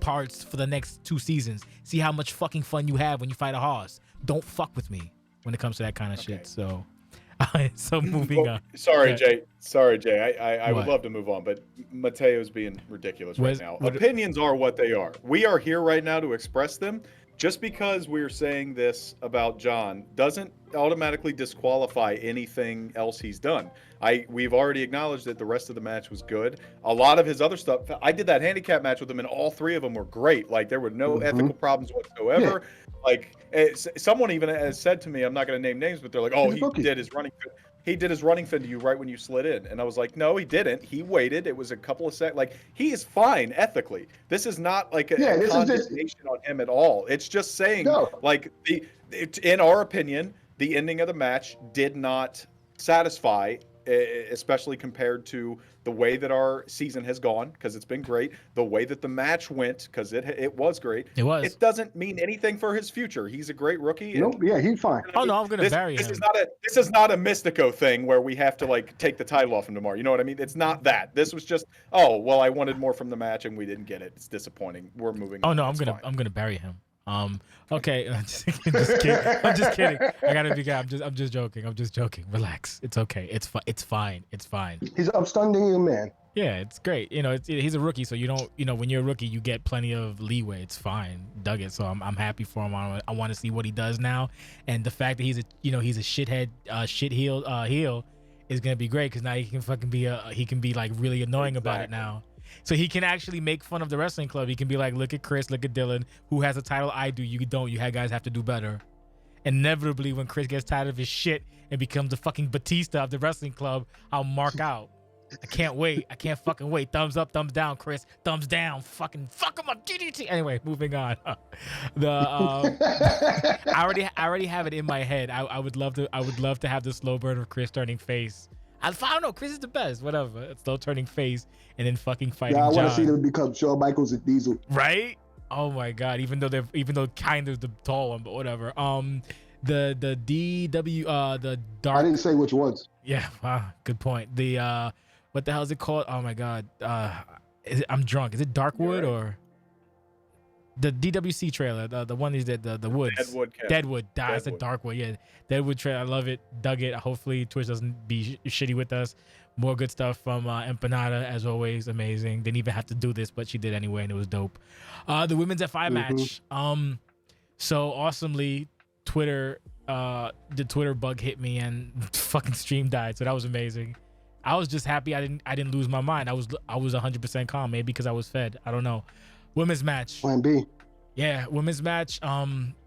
parts for the next 2 seasons. See how much fucking fun you have when you fight a horse. Don't fuck with me when it comes to that kind of shit. So. So moving on. Sorry, Jay. I would love to move on, but Mateo's being ridiculous right now. Opinions are what they are. We are here right now to express them. Just because we're saying this about John doesn't automatically disqualify anything else he's done. We've already acknowledged that the rest of the match was good. A lot of his other stuff, I did that handicap match with him, and all 3 of them were great. Like there were no ethical problems whatsoever. Yeah. Like someone even has said to me, I'm not going to name names, but they're like, "Oh, he did his running fin to you right when you slid in," and I was like, "No, he didn't. He waited. It was a couple of seconds. Like he is fine ethically. This is not like a condemnation on him at all. It's just saying, like in our opinion, the ending of the match did not satisfy." Especially compared to the way that our season has gone, because it's been great. The way that the match went, because it was great. It was. It doesn't mean anything for his future. He's a great rookie. Nope. Yeah, he's fine. Oh no, I'm gonna bury him. This is not a Mystico thing where we have to like take the title off him tomorrow. You know what I mean? It's not that. This was just, oh well, I wanted more from the match and we didn't get it. It's disappointing. We're moving. Oh no, I'm gonna bury him. Okay, I'm just kidding. I gotta be good. I'm just joking. Relax. It's okay. It's fine. He's an upstanding young man. Yeah, it's great. He's a rookie, so you don't. When you're a rookie, you get plenty of leeway. It's fine. Dug it. So I'm happy for him. I want to see what he does now, and the fact that he's a shithead heel is gonna be great because now he can fucking be he can be like really annoying about it now. So he can actually make fun of the wrestling club. He can be like, look at Chris, look at Dylan, who has a title I do, you don't. You guys have to do better. Inevitably, when Chris gets tired of his shit and becomes the fucking Batista of the wrestling club, I'll mark out. I can't wait. I can't fucking wait. Thumbs up, thumbs down, Chris. Thumbs down. Fucking fuck him up. DDT. Anyway, moving on. I already have it in my head. I would love to have the slow burn of Chris turning face. I don't know. Chris is the best. Whatever. It's still turning face and then fucking fighting. Yeah, I want to see them become Shawn Michaels and Diesel. Right? Oh my god. Even though kind of the tall one, but whatever. The DW the dark. I didn't say which ones. Yeah. Wow. Good point. The what the hell is it called? Oh my god. I'm drunk. Is it Darkwood or the DWC trailer? The one is the woods. Deadwood. I said Darkwood. Yeah. Deadwood trailer. I love it. Dug it. Hopefully Twitch doesn't be shitty with us. More good stuff from Empanada as always. Amazing. Didn't even have to do this, but she did anyway, and it was dope. The women's F5 match. So awesomely, Twitter, the Twitter bug hit me and fucking stream died. So that was amazing. I was just happy I didn't lose my mind. I was 100% calm, maybe because I was fed. I don't know. Women's match. Plan B. Yeah, women's match.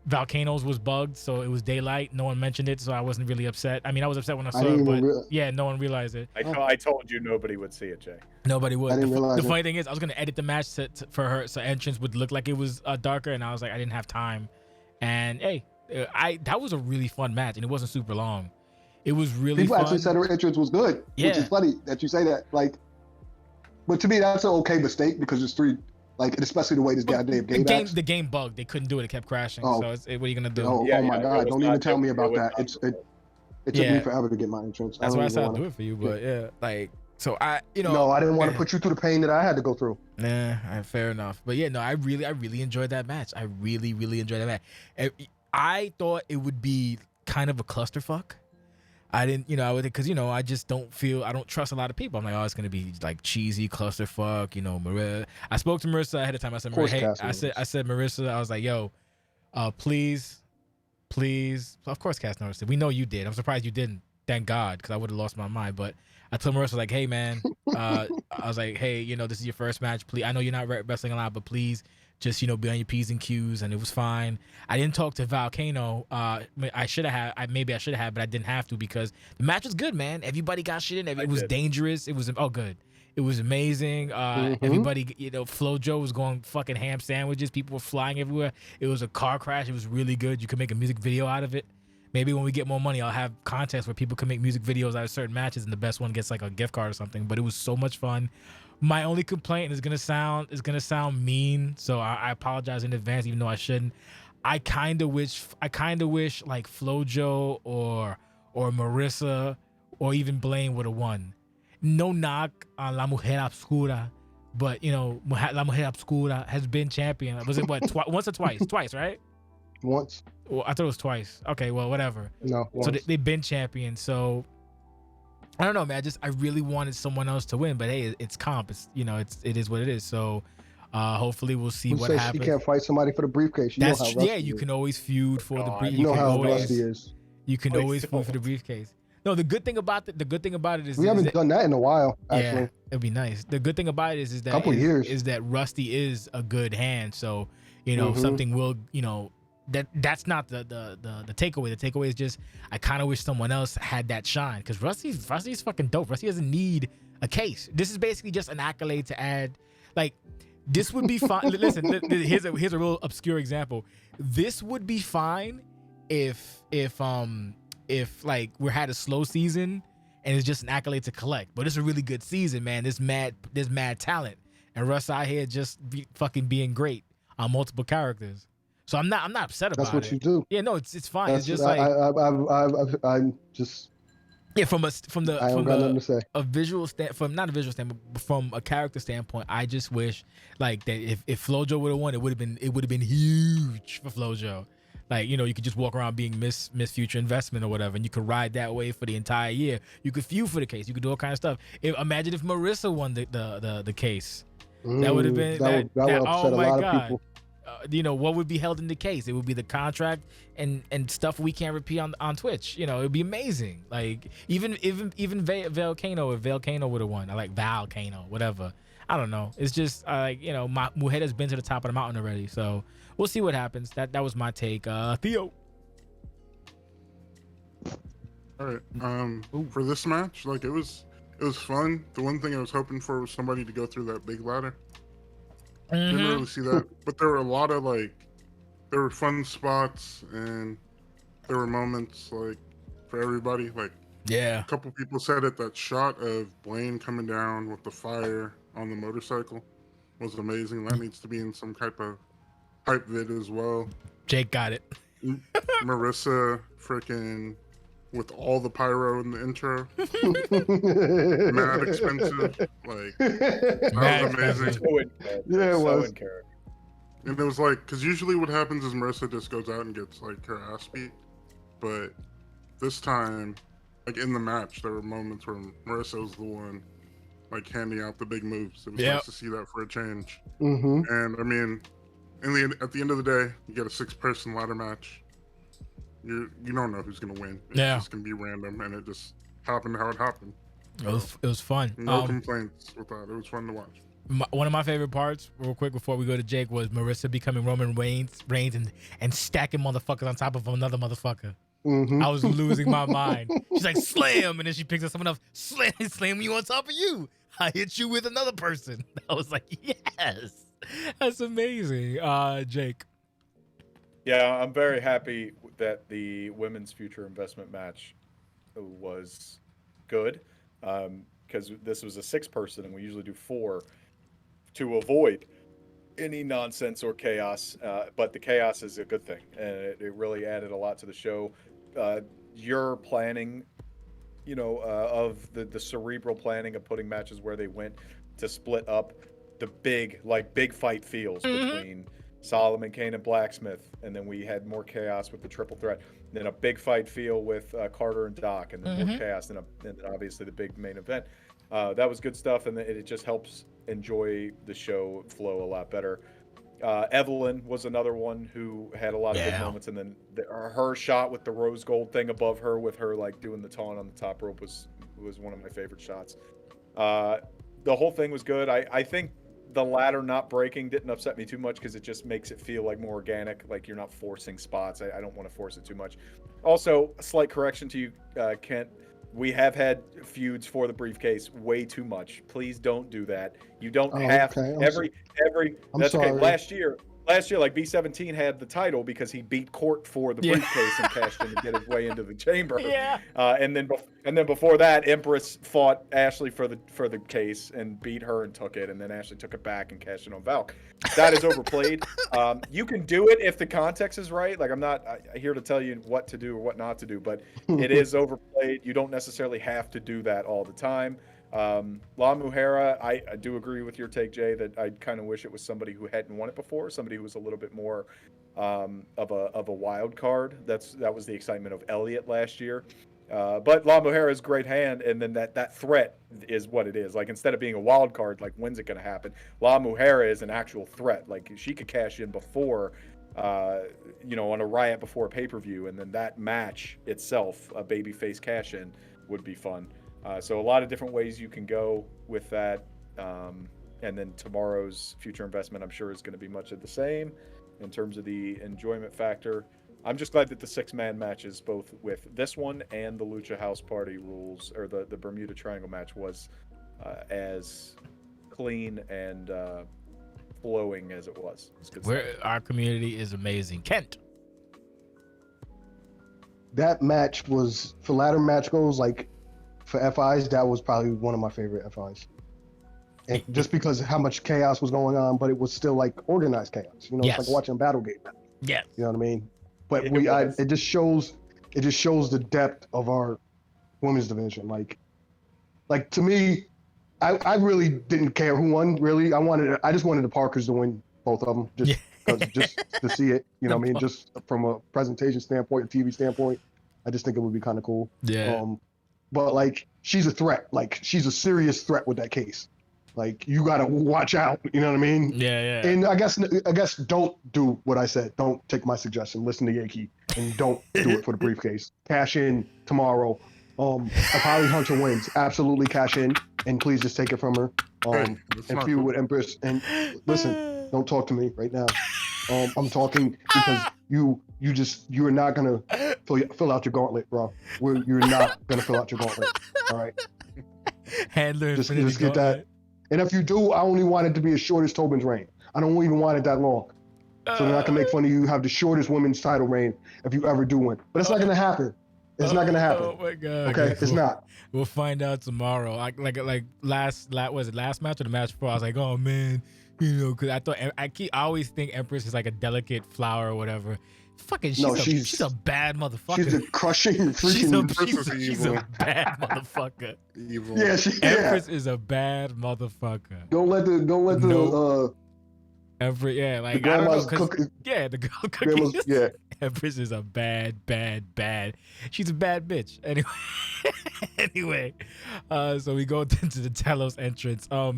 Volcanoes was bugged, so it was daylight. No one mentioned it, so I wasn't really upset. I mean, I was upset when I saw it, but yeah, no one realized it. I told you nobody would see it, Jay. Nobody would. I didn't realize the funny thing is, I was gonna edit the match for her, so entrance would look like it was darker, and I was like, I didn't have time. And hey, that was a really fun match, and it wasn't super long. It was really People fun. actually said her entrance was good, which is funny that you say that. Like, but to me, that's an okay mistake because it's 3, like, especially the way this goddamn game acts. The game bugged. They couldn't do it. It kept crashing. So what are you gonna do? Oh my God! Don't even tell me about that. It took me forever to get my entrance. That's why I said I'll do it for you. But yeah, like, so No, I didn't want to put you through the pain that I had to go through. Nah, fair enough. But yeah, no, I really enjoyed that match. I really enjoyed that match. I thought it would be kind of a clusterfuck. I didn't, because I just don't trust a lot of people. I'm like, oh, it's gonna be like cheesy clusterfuck. Marissa. I spoke to Marissa ahead of time. I said, I said, Marissa, I was like, yo, please. Of course, Cass noticed it. We know you did. I'm surprised you didn't. Thank God, because I would have lost my mind. But I told Marissa, like, hey, man, I was like, hey, this is your first match. Please, I know you're not wrestling a lot, but please just, be on your P's and Q's. And it was fine. I didn't talk to Volcano. I should have, but I didn't have to because the match was good, man. Everybody got shit in. It was dangerous. It was, good. It was amazing. Everybody, FloJo was going fucking ham sandwiches. People were flying everywhere. It was a car crash. It was really good. You could make a music video out of it. Maybe when we get more money, I'll have contests where people can make music videos out of certain matches, and the best one gets like a gift card or something. But it was so much fun. My only complaint is gonna sound mean, so I apologize in advance, even though I shouldn't. I kind of wish like FloJo or Marissa or even Blaine would have won. No knock on La Mujer Obscura, but La Mujer Obscura has been champion. Was it what once or twice? Twice, right? Once. Well, I thought it was twice. Okay, well, whatever. No. Once. So they've been champions. So I don't know, man. I really wanted someone else to win, but hey, it's comp. It is what it is. So hopefully we'll see what happens. She can't fight somebody for the briefcase. You can always feud for the briefcase. You know how Rusty is. You can always feud for the briefcase. No, the good thing about it is we haven't done that in a while. Actually, yeah, it'd be nice. The good thing about it is that couple years is that Rusty is a good hand. So something will that's not the takeaway. The takeaway is just I kind of wish someone else had that shine because Rusty's fucking dope. Rusty doesn't need a case. This is basically just an accolade to add. Like this would be fine. Listen, here's a real obscure example. This would be fine if like we had a slow season and it's just an accolade to collect. But it's a really good season, man. There's mad talent, and Russ out here just fucking being great on multiple characters. So I'm not upset about it. That's what you do. Yeah, no, it's fine. It's just like I'm just from a visual standpoint, but from a character standpoint, I just wish like that if FloJo would have won, it would have been huge for FloJo. Like, you could just walk around being Miss Future Investment or whatever, and you could ride that way for the entire year. You could feud for the case. You could do all kind of stuff. Imagine if Marissa won the case. That would have been that would upset a lot of people. What would be held in the case? It would be the contract and stuff we can't repeat on Twitch. It would be amazing. Like even Volcano, if Volcano would have won, I like Volcano, whatever. I don't know. It's just my Mujer has been to the top of the mountain already. So we'll see what happens. That was my take. Theo. All right. For this match, like it was fun. The one thing I was hoping for was somebody to go through that big ladder. Didn't really see that, but there were a lot of there were fun spots and there were moments like for everybody. Like a couple people said it. That shot of Blaine coming down with the fire on the motorcycle was amazing. That needs to be in some type of hype vid as well. Jake got it. Marissa freaking with all the pyro in the intro. Mad expensive. Like, that was amazing. Yeah, it was. And it was like, because usually what happens is Marissa just goes out and gets like her ass beat. But this time, like in the match, there were moments where Marissa was the one like handing out the big moves. It was nice to see that for a change. And I mean, at the end of the day, you get a 6-person ladder match. You don't know who's gonna win. It's just gonna be random, and it just happened how it happened. It was fun. No complaints with that. It was fun to watch. One of my favorite parts, real quick before we go to Jake, was Marissa becoming Roman Reigns and stacking motherfuckers on top of another motherfucker. I was losing my mind. She's like, slam, and then she picks up someone else, slam you on top of you. I hit you with another person. I was like, yes, that's amazing. Jake. Yeah, I'm very happy that the women's future investment match was good, because this was a 6-person and we usually do 4 to avoid any nonsense or chaos. But the chaos is a good thing, and it really added a lot to the show. Your planning, of the cerebral planning of putting matches where they went to split up the big fight feels between Solomon, Kane, and Blacksmith, and then we had more chaos with the triple threat. Then a big fight feel with Carter and Doc, and then more chaos, and obviously the big main event. That was good stuff, and it just helps enjoy the show flow a lot better. Evelyn was another one who had a lot of good moments, and then her shot with the rose gold thing above her, with her doing the taunt on the top rope, was one of my favorite shots. The whole thing was good. I think the ladder not breaking didn't upset me too much, because it just makes it feel more organic, like you're not forcing spots. I don't want to force it too much. Also, a slight correction to you, Kent. We have had feuds for the briefcase way too much. Please don't do that. You don't have every. That's okay. Last year, B17 had the title because he beat Court for the briefcase and cashed in to get his way into the chamber. And then before that, Empress fought Ashley for the case and beat her and took it, and then Ashley took it back and cashed in on Valk. That is overplayed. You can do it if the context is right. I'm not here to tell you what to do or what not to do, but it is overplayed. You don't necessarily have to do that all the time. La Mujer, I do agree with your take, Jay, that I kind of wish it was somebody who hadn't won it before, somebody who was a little bit more of a wild card. That was the excitement of Elliott last year. But La Mujer is a great hand, and then that threat is what it is. Instead of being a wild card, when's it going to happen? La Mujer is an actual threat. She could cash in before, on a Riot before a pay-per-view, and then that match itself, a babyface cash-in, would be fun. So a lot of different ways you can go with that. And then tomorrow's future investment, I'm sure, is going to be much of the same in terms of the enjoyment factor. I'm just glad that the 6-man matches, both with this one and the Lucha House Party rules, or the Bermuda Triangle match, was as clean and flowing as it was. Our community is amazing. Kent. That match was, for ladder match goes, for FIs, that was probably one of my favorite FIs. And just because of how much chaos was going on, but it was still organized chaos. It's like watching a battle game. Yes. You know what I mean? But it just shows the depth of our women's division. To me, I really didn't care who won. Really, I just wanted the Parkers to win both of them, just to see it. You know what I mean? Just from a presentation standpoint, a TV standpoint, I just think it would be kind of cool. Yeah. But she's a threat. She's a serious threat with that case. You gotta watch out. You know what I mean? Yeah. And I guess don't do what I said. Don't take my suggestion. Listen to Yankee and don't do it for the briefcase. Cash in tomorrow. If Holly Hunter wins, absolutely cash in, and please just take it from her. And feud with Empress. And listen, don't talk to me right now. I'm talking because you're not gonna fill out your gauntlet, bro. You're not gonna fill out your gauntlet. All right. Handler. Just get that. And if you do, I only want it to be as short as Tobin's reign. I don't even want it that long. So then I can make fun of you, have the shortest women's title reign if you ever do win. But it's not gonna happen. It's not gonna happen. Oh my god. Okay, it's not. We'll find out tomorrow. Last match or the match before, I was like, oh man, because I always think Empress is like a delicate flower or whatever. Fucking, she's a bad motherfucker. She's a crushing freaking. She's a bad motherfucker. Evil. Yeah, Empress is a bad motherfucker. Don't let the the grandma's cooking. Yeah, the girl cooking. Yeah. Empress is a bad. She's a bad bitch. Anyway, so we go into the Telos entrance. I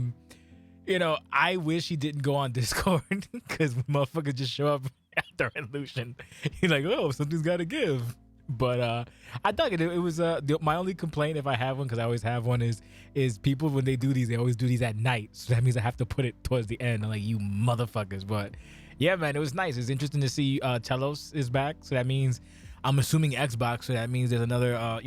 wish he didn't go on Discord because motherfuckers just show up after Wrestlution. He's like, oh, something's got to give. But I dug it. It was my only complaint, if I have one, because I always have one, is people when they do these, they always do these at night. So that means I have to put it towards the end. I'm like, you motherfuckers. But yeah, man, it was nice. It's interesting to see Telos is back. So that means, I'm assuming Xbox. So that means there's another,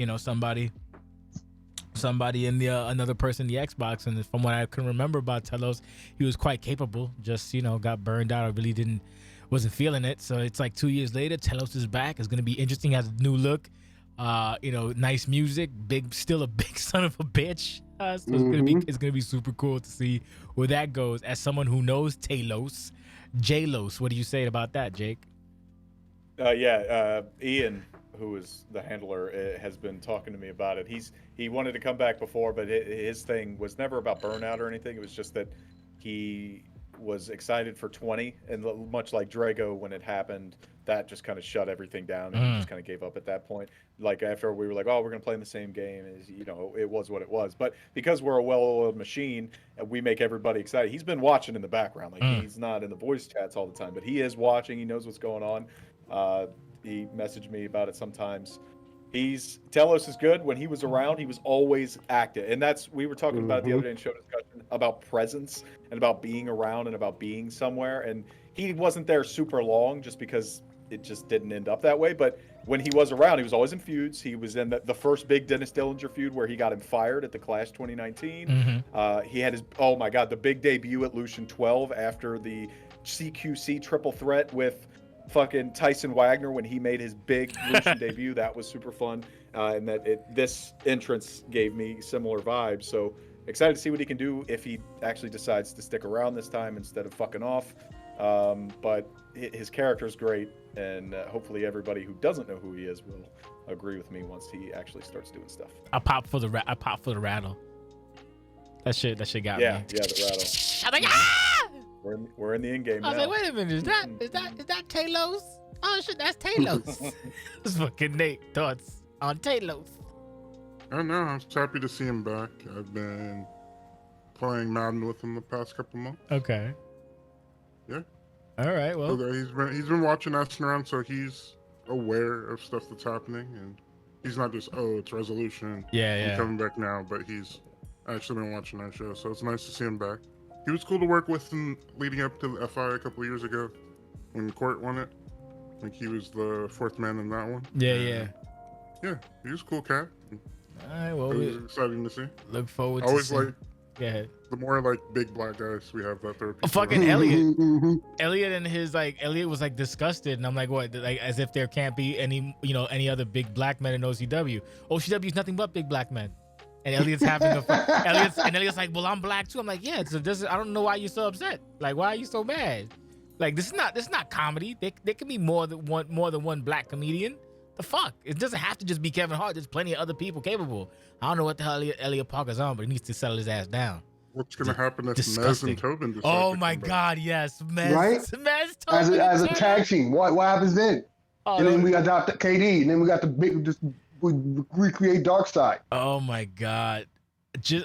somebody in the another person in the Xbox. And from what I can remember about Telos, he was quite capable. Just got burned out. I really wasn't feeling it. So it's 2 years later, Telos is back. It's gonna be interesting. Has a new look. Nice music, still a big son of a bitch. So it's gonna be super cool to see where that goes. As someone who knows Talos, J-Los, what do you say about that, Jake? Ian, who is the handler, has been talking to me about it. He wanted to come back before, but his thing was never about burnout or anything. It was just that he was excited for 20, and much like Drago when it happened, that just kind of shut everything down, and he just kind of gave up at that point. Like after we were like, oh, we're gonna play in the same game, it was what it was. But because we're a well-oiled machine and we make everybody excited, he's been watching in the background. Like he's not in the voice chats all the time, but he is watching. He knows what's going on. He messaged me about it sometimes. Telos is good. When he was around, he was always active. And we were talking about it the other day in show discussion about presence and about being around and about being somewhere. And he wasn't there super long just because it just didn't end up that way. But when he was around, he was always in feuds. He was in the first big Dennis Dillinger feud where he got him fired at the Clash 2019. He had the big debut at Lucian 12 after the CQC triple threat with fucking Tyson Wagner when he made his big Lucian debut. That was super fun, and this entrance gave me similar vibes. So excited to see what he can do if he actually decides to stick around this time instead of fucking off. But his character is great, and hopefully everybody who doesn't know who he is will agree with me once he actually starts doing stuff. I pop for the rattle. That shit got me. Yeah, the rattle. I'm like, ah! We're in the end game now. I was like, wait a minute, is that Talos? Oh shit, that's Talos. This fucking Nate thoughts on Talos. I don't know. I'm just happy to see him back. I've been playing Madden with him the past couple months. Okay. Yeah. All right. Well, so he's been watching us around, so he's aware of stuff that's happening, and he's not just it's Wrestlution. I'm coming back now, but he's actually been watching our show, so it's nice to see him back. He was cool to work with leading up to the FI a couple of years ago when Court won it. I think he was the fourth man in that one. Yeah, he was a cool cat. All right, well, it was exciting to see. Look forward to seeing. Go ahead. The more big black guys we have that there. Fucking Elliot. Elliot and Elliot was disgusted, and I'm like, what? Like as if there can't be any other big black men in OCW. OCW is nothing but big black men. And Elliot's Elliot's like, well, I'm black too. I'm like, yeah. So I don't know why you're so upset. Like, why are you so mad? Like, this is not comedy. There can be more than one black comedian. The fuck? It doesn't have to just be Kevin Hart. There's plenty of other people capable. I don't know what the hell Elliot Parker's on, but he needs to settle his ass down. What's gonna happen if Mez and Tobin decide Oh my God, yes, Mez. Right? Mez, Tobin, as a tag team. What happens then? And then we adopt KD, and then we got we recreate Darkseid. Oh my God.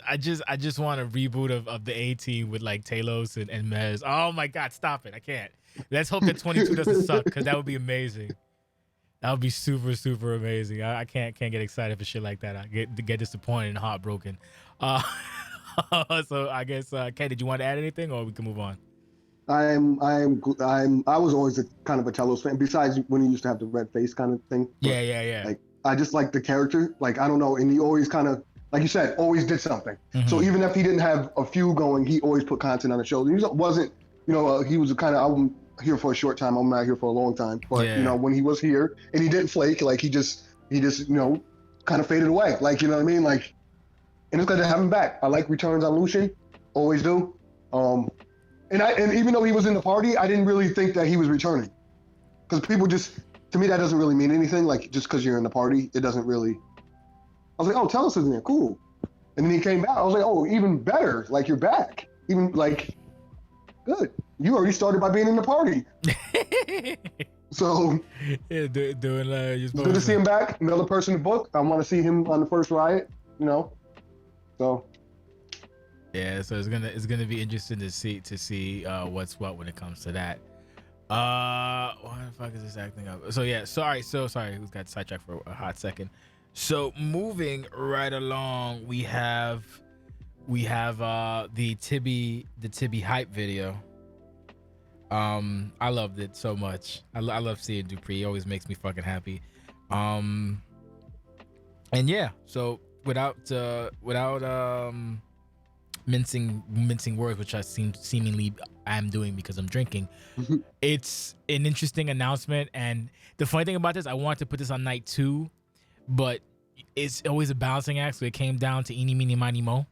I just want a reboot of the A-Team with Talos and Mez. Oh my God, stop it. I can't. Let's hope that 22 doesn't suck, because that would be amazing. That would be super, super amazing. I can't get excited for shit like that. I get disappointed and heartbroken. So I guess Kay, did you want to add anything, or we can move on? I was always a kind of a Telos fan, besides when he used to have the red face kind of thing. But, yeah. I just like the character. I don't know, and he always kind of, like you said, always did something. So even if he didn't have a few going, he always put content on the show. He wasn't, he was kind of, I'm here for a short time, I'm not here for a long time. But when he was here and he didn't flake, he just kind of faded away. You know what I mean? And it's good to have him back. I like returns on Lucian, always do. And even though he was in the party, I didn't really think that he was returning, because people to me, that doesn't really mean anything. Just because you're in the party, it doesn't really. I was like, oh, Telos is in there, cool. And then he came back. I was like, oh, even better. You're back. Even good. You already started by being in the party. So yeah, doing it's good to see him back. Another person to book. I want to see him on the first Riot. So. Yeah, so it's gonna be interesting to see what's what when it comes to that. Why the fuck is this acting up? So yeah, sorry, we got sidetracked for a hot second. So moving right along, we have the Tibby hype video. I loved it so much. I love seeing Dupree. He always makes me fucking happy. And yeah, so without mincing words, which I seemingly I'm doing because I'm drinking. It's an interesting announcement, and the funny thing about this, I wanted to put this on night 2 but it's always a balancing act. So it came down to eeny, meeny, miny, mo.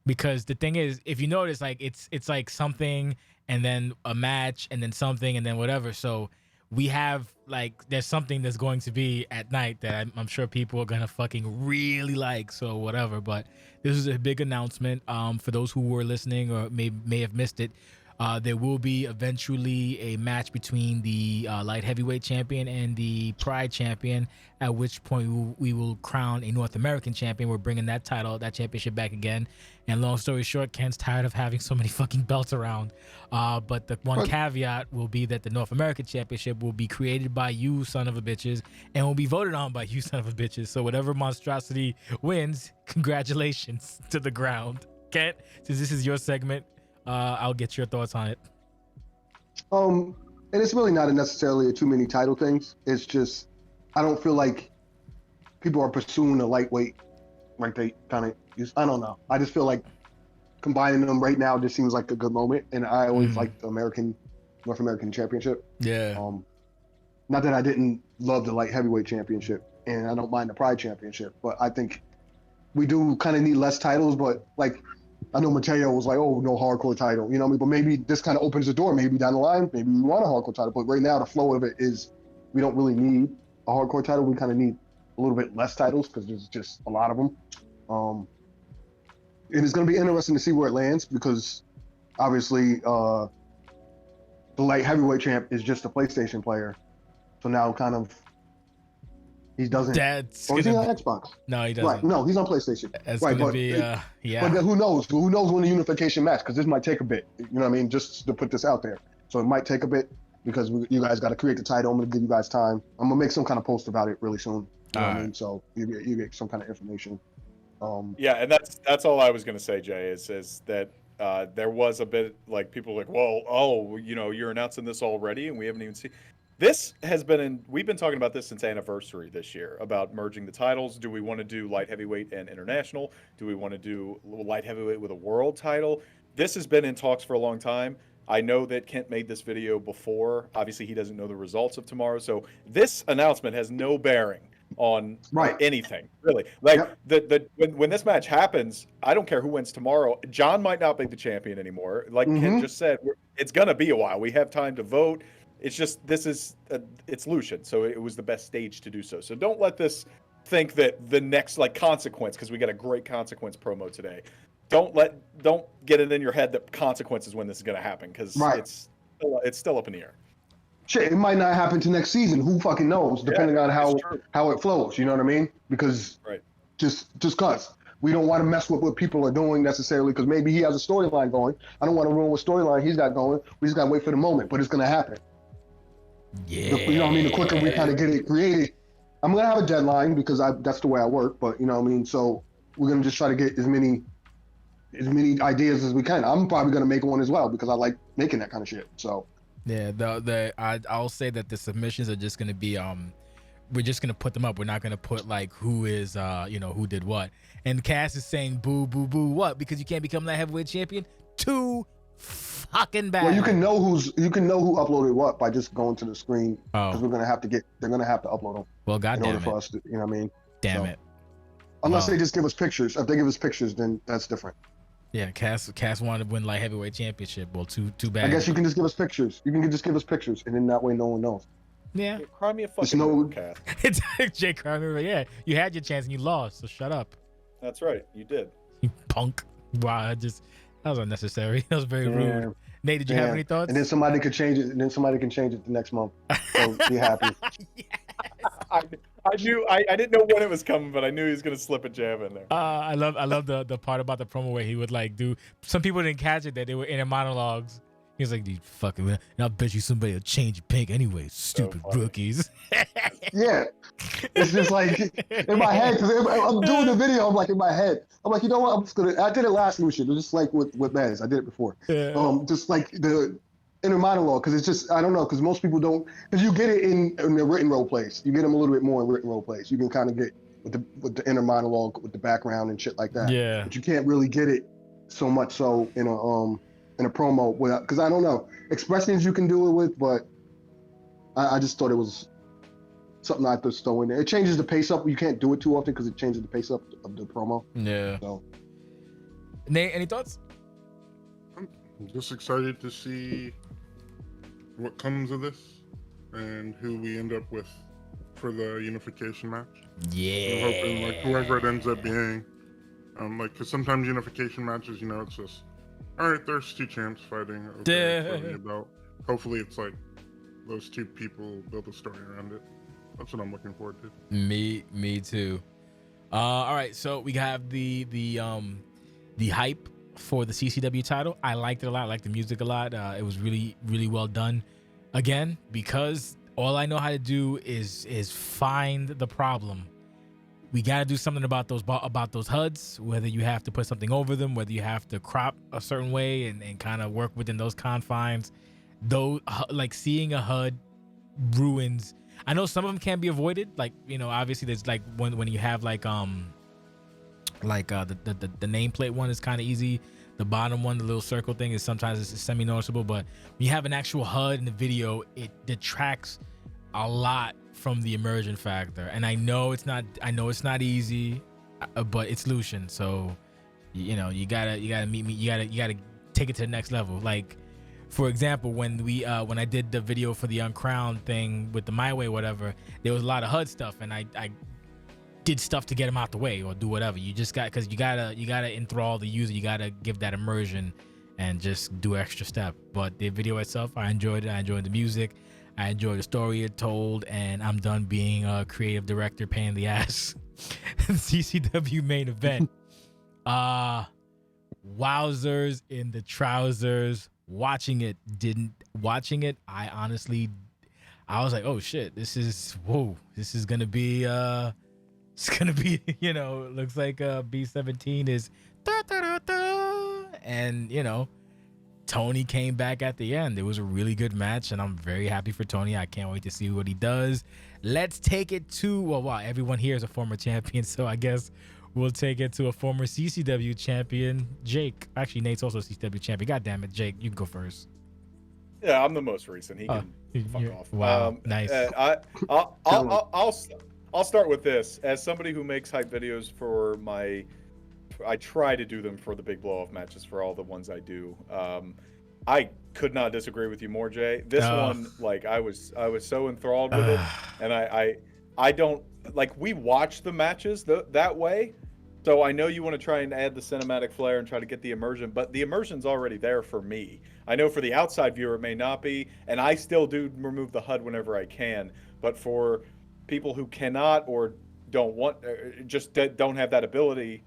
Because the thing is, if you notice, like it's like something and then a match and then something and then whatever. So we have like there's something that's going to be at night that I'm sure people are gonna fucking really like. So whatever. But this is a big announcement. For those who were listening or may have missed it. There will be eventually a match between the light heavyweight champion and the Pride champion, at which point we will crown a North American champion. We're bringing that championship back again. And long story short, Ken's tired of having so many fucking belts around. But the one caveat will be that the North American championship will be created by you, son of a bitches, and will be voted on by you, son of a bitches. So whatever monstrosity wins, congratulations to the ground. Ken, since this is your segment, I'll get your thoughts on it. And it's really not necessarily a too many title things. It's just I don't feel like people are pursuing a lightweight, like they kind of use. I don't know. I just feel like combining them right now just seems like a good moment. And I always liked the North American Championship. Yeah. Not that I didn't love the light heavyweight championship, and I don't mind the Pride championship, but I think we do kind of need less titles. But like, I know Mateo was like, oh, no hardcore title, you know what I mean? But maybe this kind of opens the door. Maybe down the line, maybe we want a hardcore title. But right now, the flow of it is we don't really need a hardcore title. We kind of need a little bit less titles because there's just a lot of them. And it's going to be interesting to see where it lands because obviously the light heavyweight champ is just a PlayStation player. So now kind of he doesn't. Or is he on Xbox? No, he doesn't. Right. No, he's on PlayStation. It's right, gonna be yeah. But who knows? Who knows when the unification match? Because this might take a bit. You know what I mean? Just to put this out there. So it might take a bit because you guys got to create the title. I'm gonna give you guys time. I'm gonna make some kind of post about it really soon. You know what I mean? So you get some kind of information. Yeah, and that's all I was gonna say, Jay. Is that there was a bit like people were like, well, you know, you're announcing this already, and we haven't even seen. This has been we've been talking about this since Anniversary this year about merging the titles. Do we want to do light heavyweight and international? Do we want to do light heavyweight with a world title? This has been in talks for a long time. I know that Kent made this video before. Obviously, he doesn't know the results of tomorrow. So this announcement has no bearing on anything, really. Like when this match happens, I don't care who wins tomorrow. John might not be the champion anymore. Like Kent just said, it's going to be a while. We have time to vote. It's just it's Lucian, so it was the best stage to do so. So don't let this think that the next like consequence, because we got a great consequence promo today. Don't get it in your head that consequence is when this is going to happen, because it's still up in the air. Shit, it might not happen to next season. Who fucking knows? Depending on how it flows. You know what I mean? Because just cause we don't want to mess with what people are doing necessarily, because maybe he has a storyline going. I don't want to ruin what storyline he's got going. We just got to wait for the moment, but it's going to happen. Yeah. You know what I mean? The quicker we kind of get it created, I'm going to have a deadline because that's the way I work, but you know what I mean? So we're going to just try to get as many ideas as we can. I'm probably going to make one as well because I like making that kind of shit. So yeah, I'll say that the submissions are just going to be we're just going to put them up. We're not going to put like who is who did what. And Cass is saying boo boo boo what? Because you can't become that heavyweight champion? Too fucking bad. Well, you can know who uploaded what by just going to the screen, because they're gonna have to upload them. Well, goddamn in order for us to, you know what I mean? Damn it. Unless they just give us pictures. If they give us pictures, then that's different. Yeah, Cass wanted to win light heavyweight championship. Well, too bad. I guess you can just give us pictures. You can just give us pictures, and then that way no one knows. Yeah. Cry me a fucking Cass. It's Jay Crime. Yeah, you had your chance and you lost, so shut up. That's right, you did. You punk. Wow, that was unnecessary. That was very rude. Nate, did you have any thoughts? And then somebody could change it. And then somebody can change it the next month. So be happy. Yes. I knew. I didn't know when it was coming, but I knew he was gonna slip a jab in there. I love the part about the promo where he would like do. Some people didn't catch it that they were in their monologues. He was like, "Dude, fucking, and I'll bet you somebody will change your pink anyway, stupid rookies." Yeah, it's just like in my head, because I'm doing the video. I'm like in my head. I'm like, you know what? I'm just gonna. I did it last Lucian. It was just like with Mez. I did it before. Yeah. Just like the inner monologue, because it's just I don't know, because most people don't. Because you get it in the written role plays. You get them a little bit more in written role plays. You can kind of get with the inner monologue with the background and shit like that. Yeah. But you can't really get it so much so in a promo without, because I don't know expressions you can do it with, but I just thought it was something I just throw in there. It changes the pace up. You can't do it too often because it changes the pace up of the promo. Yeah. So, Nate, any thoughts? I'm just excited to see what comes of this and who we end up with for the unification match. Yeah. I'm hoping like whoever it ends up being, like because sometimes unification matches, it's just all right. There's two champs fighting for the belt. Hopefully, it's like those two people build a story around it. That's what I'm looking forward to. Me too. All right, so we have the hype for the CCW title. I liked it a lot. I liked the music a lot. It was really, really well done. Again, because all I know how to do is find the problem. We got to do something about those HUDs, whether you have to put something over them, whether you have to crop a certain way and kind of work within those confines. Though, like seeing a HUD ruins. I know some of them can be avoided. Like, obviously there's like when you have the nameplate one is kind of easy. The bottom one, the little circle thing, is sometimes it's semi-noticeable. But when you have an actual HUD in the video, it detracts a lot from the immersion factor. And I know it's not easy, but it's Lucian, so you gotta meet me. You gotta take it to the next level. Like, for example, when I did the video for the Uncrowned thing with the My Way, whatever, there was a lot of HUD stuff, and I did stuff to get him out the way or do whatever. You just because you gotta enthrall the user. You gotta give that immersion and just do extra step. But the video itself, I enjoyed it. I enjoyed the music. I enjoyed the story it told, and I'm done being a creative director pain in the ass. CCW main event. Wowzers in the trousers. Watching it, I honestly, I was like, oh shit, this is gonna be looks like B17 is and Tony came back at the end. It was a really good match, and I'm very happy for Tony. I can't wait to see what he does. Let's take it to, wow, everyone here is a former champion, so I guess we'll take it to a former CCW champion, Jake. Actually, Nate's also a CCW champion. God damn it, Jake, you can go first. Yeah, I'm the most recent. He can fuck off. Wow, nice. I'll start with this. As somebody who makes hype videos for I try to do them for the big blow-off matches for all the ones I do. I could not disagree with you more, Jay. This one, like, I was so enthralled with it, and I don't like. We watch the matches that way, so I know you want to try and add the cinematic flair and try to get the immersion, but the immersion's already there for me. I know for the outside viewer it may not be, and I still do remove the HUD whenever I can. But for people who cannot or don't want, just don't have that ability,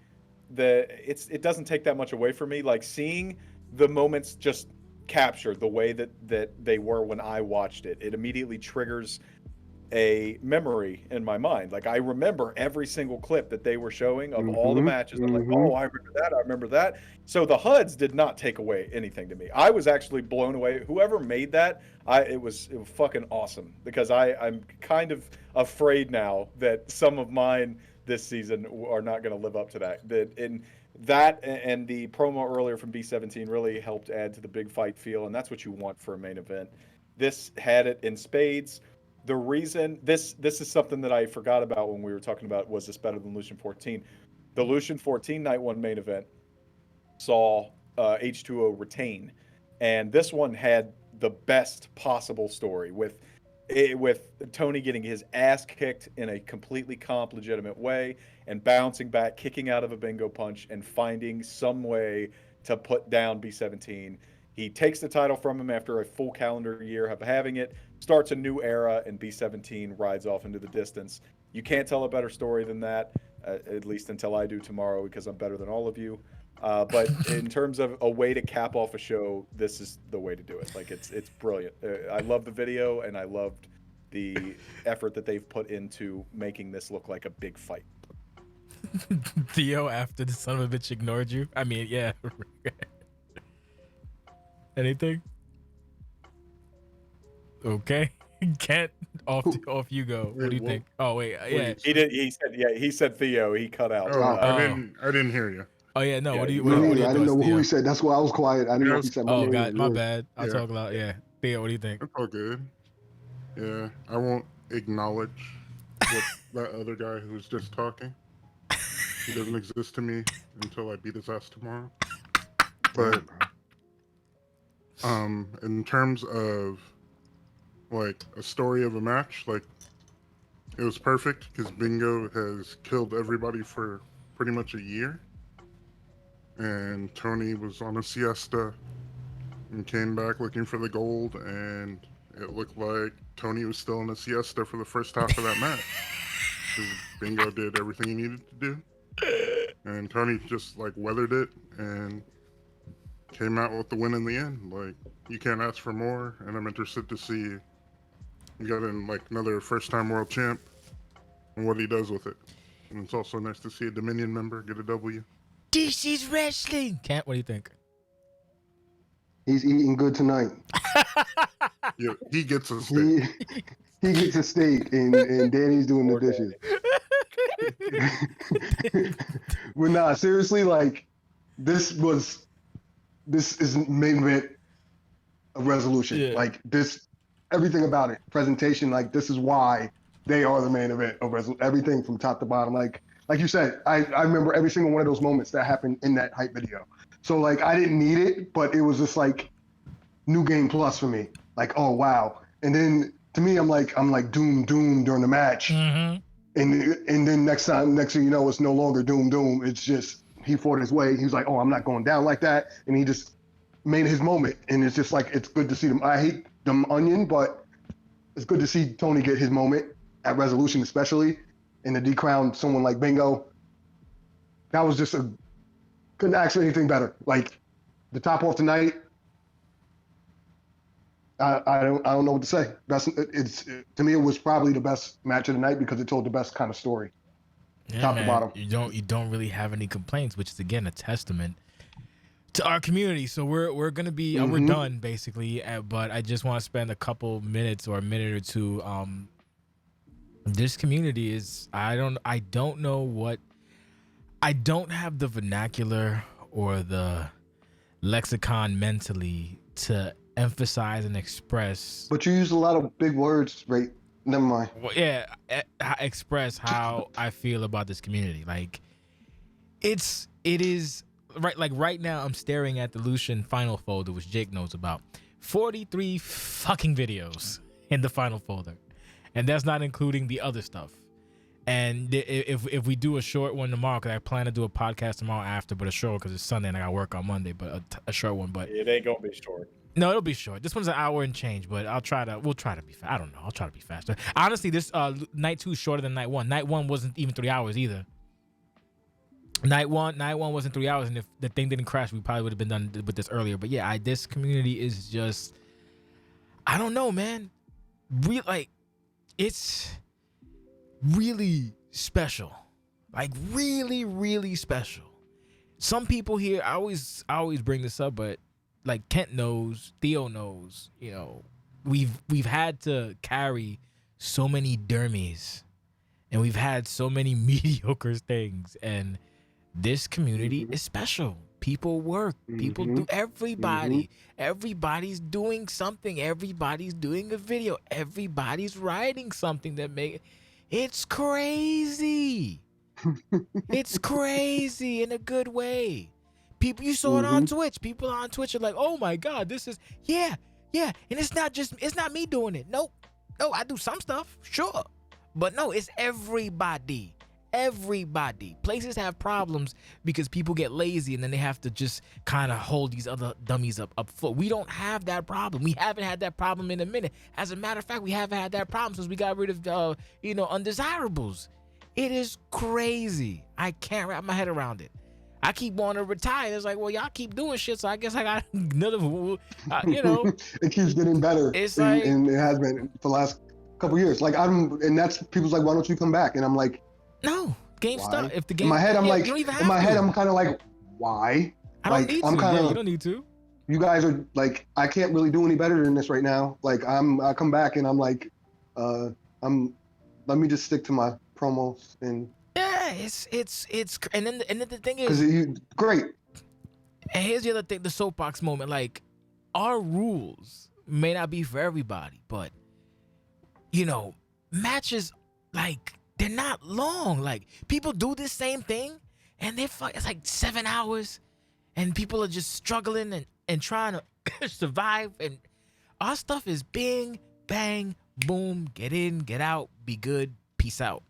it doesn't take that much away from me. Like, seeing the moments just captured the way that they were when I watched it, it immediately triggers a memory in my mind. Like, I remember every single clip that they were showing of all the matches. I'm like, oh, I remember that. So the HUDs did not take away anything to me. I was actually blown away. Whoever made that, it was fucking awesome, because I'm kind of afraid now that some of mine this season are not going to live up to that. And the promo earlier from B17 really helped add to the big fight feel, and that's what you want for a main event. This had it in spades. The reason this is something that I forgot about when we were talking about, was this better than Lucian 14? The Lucian 14 night one main event saw H2O retain, and this one had the best possible story with Tony getting his ass kicked in a completely legitimate way and bouncing back, kicking out of a bingo punch, and finding some way to put down B17. He takes the title from him after a full calendar year of having it, starts a new era, and B17 rides off into the distance. You can't tell a better story than that, at least until I do tomorrow, because I'm better than all of you. But in terms of a way to cap off a show, this is the way to do it. Like, it's brilliant. I love the video, and I loved the effort that they've put into making this look like a big fight. Theo, after the son of a bitch ignored you. I mean, yeah. Anything? Okay. Kent, off you go. What do you think? Oh wait, yeah. He said Theo. He cut out. I didn't hear you. Oh yeah, no. Yeah, What do you? I didn't know who he said. That's why I was quiet. I didn't know if he said my name. Oh God, my bad. I'll Yeah. talk loud. Yeah, Theo, what do you think? It's all good. Yeah, I won't acknowledge with that other guy who was just talking. He doesn't exist to me until I beat his ass tomorrow. But in terms of like a story of a match, like it was perfect because Bingo has killed everybody for pretty much a year, and Tony was on a siesta and came back looking for the gold, and it looked like Tony was still in a siesta for the first half of that match. Bingo did everything he needed to do, and Tony just like weathered it and came out with the win in the end. Like, you can't ask for more, and I'm interested to see you got in like another first-time world champ and what he does with it. And it's also nice to see a Dominion member get a W. This is wrestling. Kent, what do you think? He's eating good tonight. Yeah, he gets a steak. He gets a steak, and Danny's doing the dishes. But nah, seriously, like this is main event of Wrestlution. Yeah. Like this, everything about it, presentation. Like this is why they are the main event of Wrestlution. Everything from top to bottom. Like you said, I remember every single one of those moments that happened in that hype video. So like I didn't need it, but it was just like new game plus for me. Like, oh wow. And then to me, I'm like doom during the match. Mm-hmm. And then next thing you know, it's no longer doom. It's just he fought his way. He was like, oh, I'm not going down like that. And he just made his moment. And it's just like, it's good to see them. I hate them Onion, but it's good to see Tony get his moment at Wrestlution, especially. And to decrown someone like Bingo. That was just couldn't ask for anything better. Like the top off the night. I don't know what to say. To me, it was probably the best match of the night because it told the best kind of story, top to bottom. You don't really have any complaints, which is again a testament to our community. So we're gonna be we're done basically, but I just want to spend a couple minutes or a minute or two. This community is I don't know what I don't have the vernacular or the lexicon mentally to emphasize and express. But you use a lot of big words, right? Never mind. Well, yeah, express how I feel about this community. Like, it is right. Like right now, I'm staring at the Lucian final folder, which Jake knows about. 43 fucking videos in the final folder, and that's not including the other stuff. And if we do a short one tomorrow, because I plan to do a podcast tomorrow after, but a short because it's Sunday and I got to work on Monday, but a short one. But it ain't gonna be short. No, it'll be short. This one's an hour and change, but we'll try to be fast. I don't know. I'll try to be faster. Honestly, this night 2 is shorter than night 1. Night 1 wasn't even 3 hours either. Night one wasn't 3 hours, and if the thing didn't crash, we probably would have been done with this earlier. But yeah, this community is just, I don't know, man. It's really special. Like really, really special. Some people here, I always bring this up, but like Kent knows, Theo knows, you know, we've had to carry so many dermies and we've had so many mediocre things, and this community is special. People work, people do, everybody's doing something, everybody's doing a video, everybody's writing something that it's crazy. It's crazy in a good way. People, you saw it on Twitch. People on Twitch are like, "Oh my God, this is yeah." And it's not me doing it. Nope. No, I do some stuff, sure, but no, it's everybody. Everybody. Places have problems because people get lazy and then they have to just kind of hold these other dummies up foot. We don't have that problem. We haven't had that problem in a minute. As a matter of fact, we haven't had that problem since we got rid of undesirables. It is crazy. I can't wrap my head around it. I keep wanting to retire. It's like, well, y'all keep doing shit, so I guess I got another, It keeps getting better. It's like, and it has been for the last couple years. Like and that's people's like, why don't you come back? And I'm like, no, game stuff. If the game, in my head, I'm like, you don't even have in my to. head, I'm kind of like, why? I don't need to. You don't need to. You guys are like, I can't really do any better than this right now. Like I come back and I'm like, let me just stick to my promos and. Yeah, it's and then the thing is, great. And here's the other thing, the soapbox moment. Like, our rules may not be for everybody, but matches like they're not long. Like people do this same thing, and it's like 7 hours, and people are just struggling and trying to survive. And our stuff is bing, bang, boom, get in, get out, be good, peace out.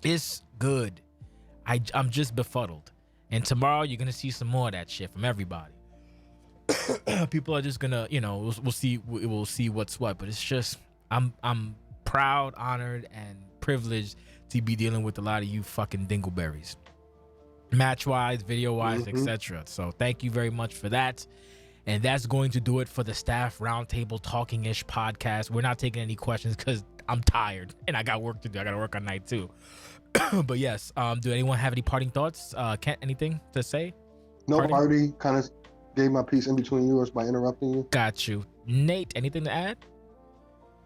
It's good. I'm just befuddled. And tomorrow you're gonna see some more of that shit from everybody. People are just gonna, we'll see what's what. But it's just I'm proud, honored, and privileged to be dealing with a lot of you fucking dingleberries, match wise, video wise, etc. So thank you very much for that. And that's going to do it for the staff roundtable talking ish podcast. We're not taking any questions because I'm tired and I got work to do. I got to work on night too. But yes, do anyone have any parting thoughts? Kent, anything to say? No, I already kind of gave my piece in between yours by interrupting you. Got you. Nate, anything to add?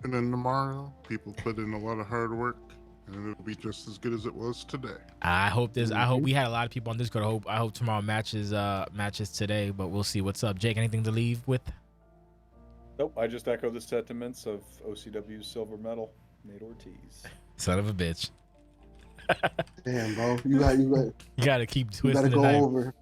And then tomorrow, people put in a lot of hard work, and it'll be just as good as it was today. I hope we had a lot of people on Discord. I hope tomorrow matches today, but we'll see what's up. Jake, anything to leave with? Nope, I just echo the sentiments of OCW's silver medal, Nate Ortiz. Son of a bitch. Damn, bro. You got to keep twisting. You gotta go over.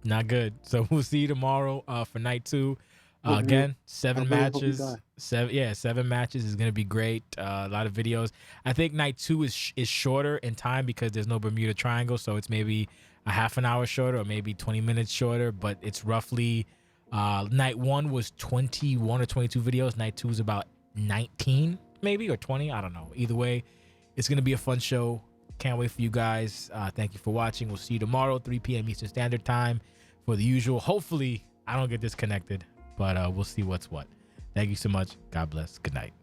Not good. So we'll see you tomorrow for night 2. Again, 7 matches. 7 matches is gonna be great. A lot of videos. I think night 2 is shorter in time because there's no Bermuda Triangle, so it's maybe a half an hour shorter or maybe 20 minutes shorter. But it's roughly night 1 was 21 or 22 videos. Night 2 is about 19 maybe or 20. I don't know. Either way, it's gonna be a fun show. Can't wait for you guys. Thank you for watching. We'll see you tomorrow, 3 p.m. Eastern Standard Time for the usual. Hopefully, I don't get disconnected, but we'll see what's what. Thank you so much. God bless. Good night.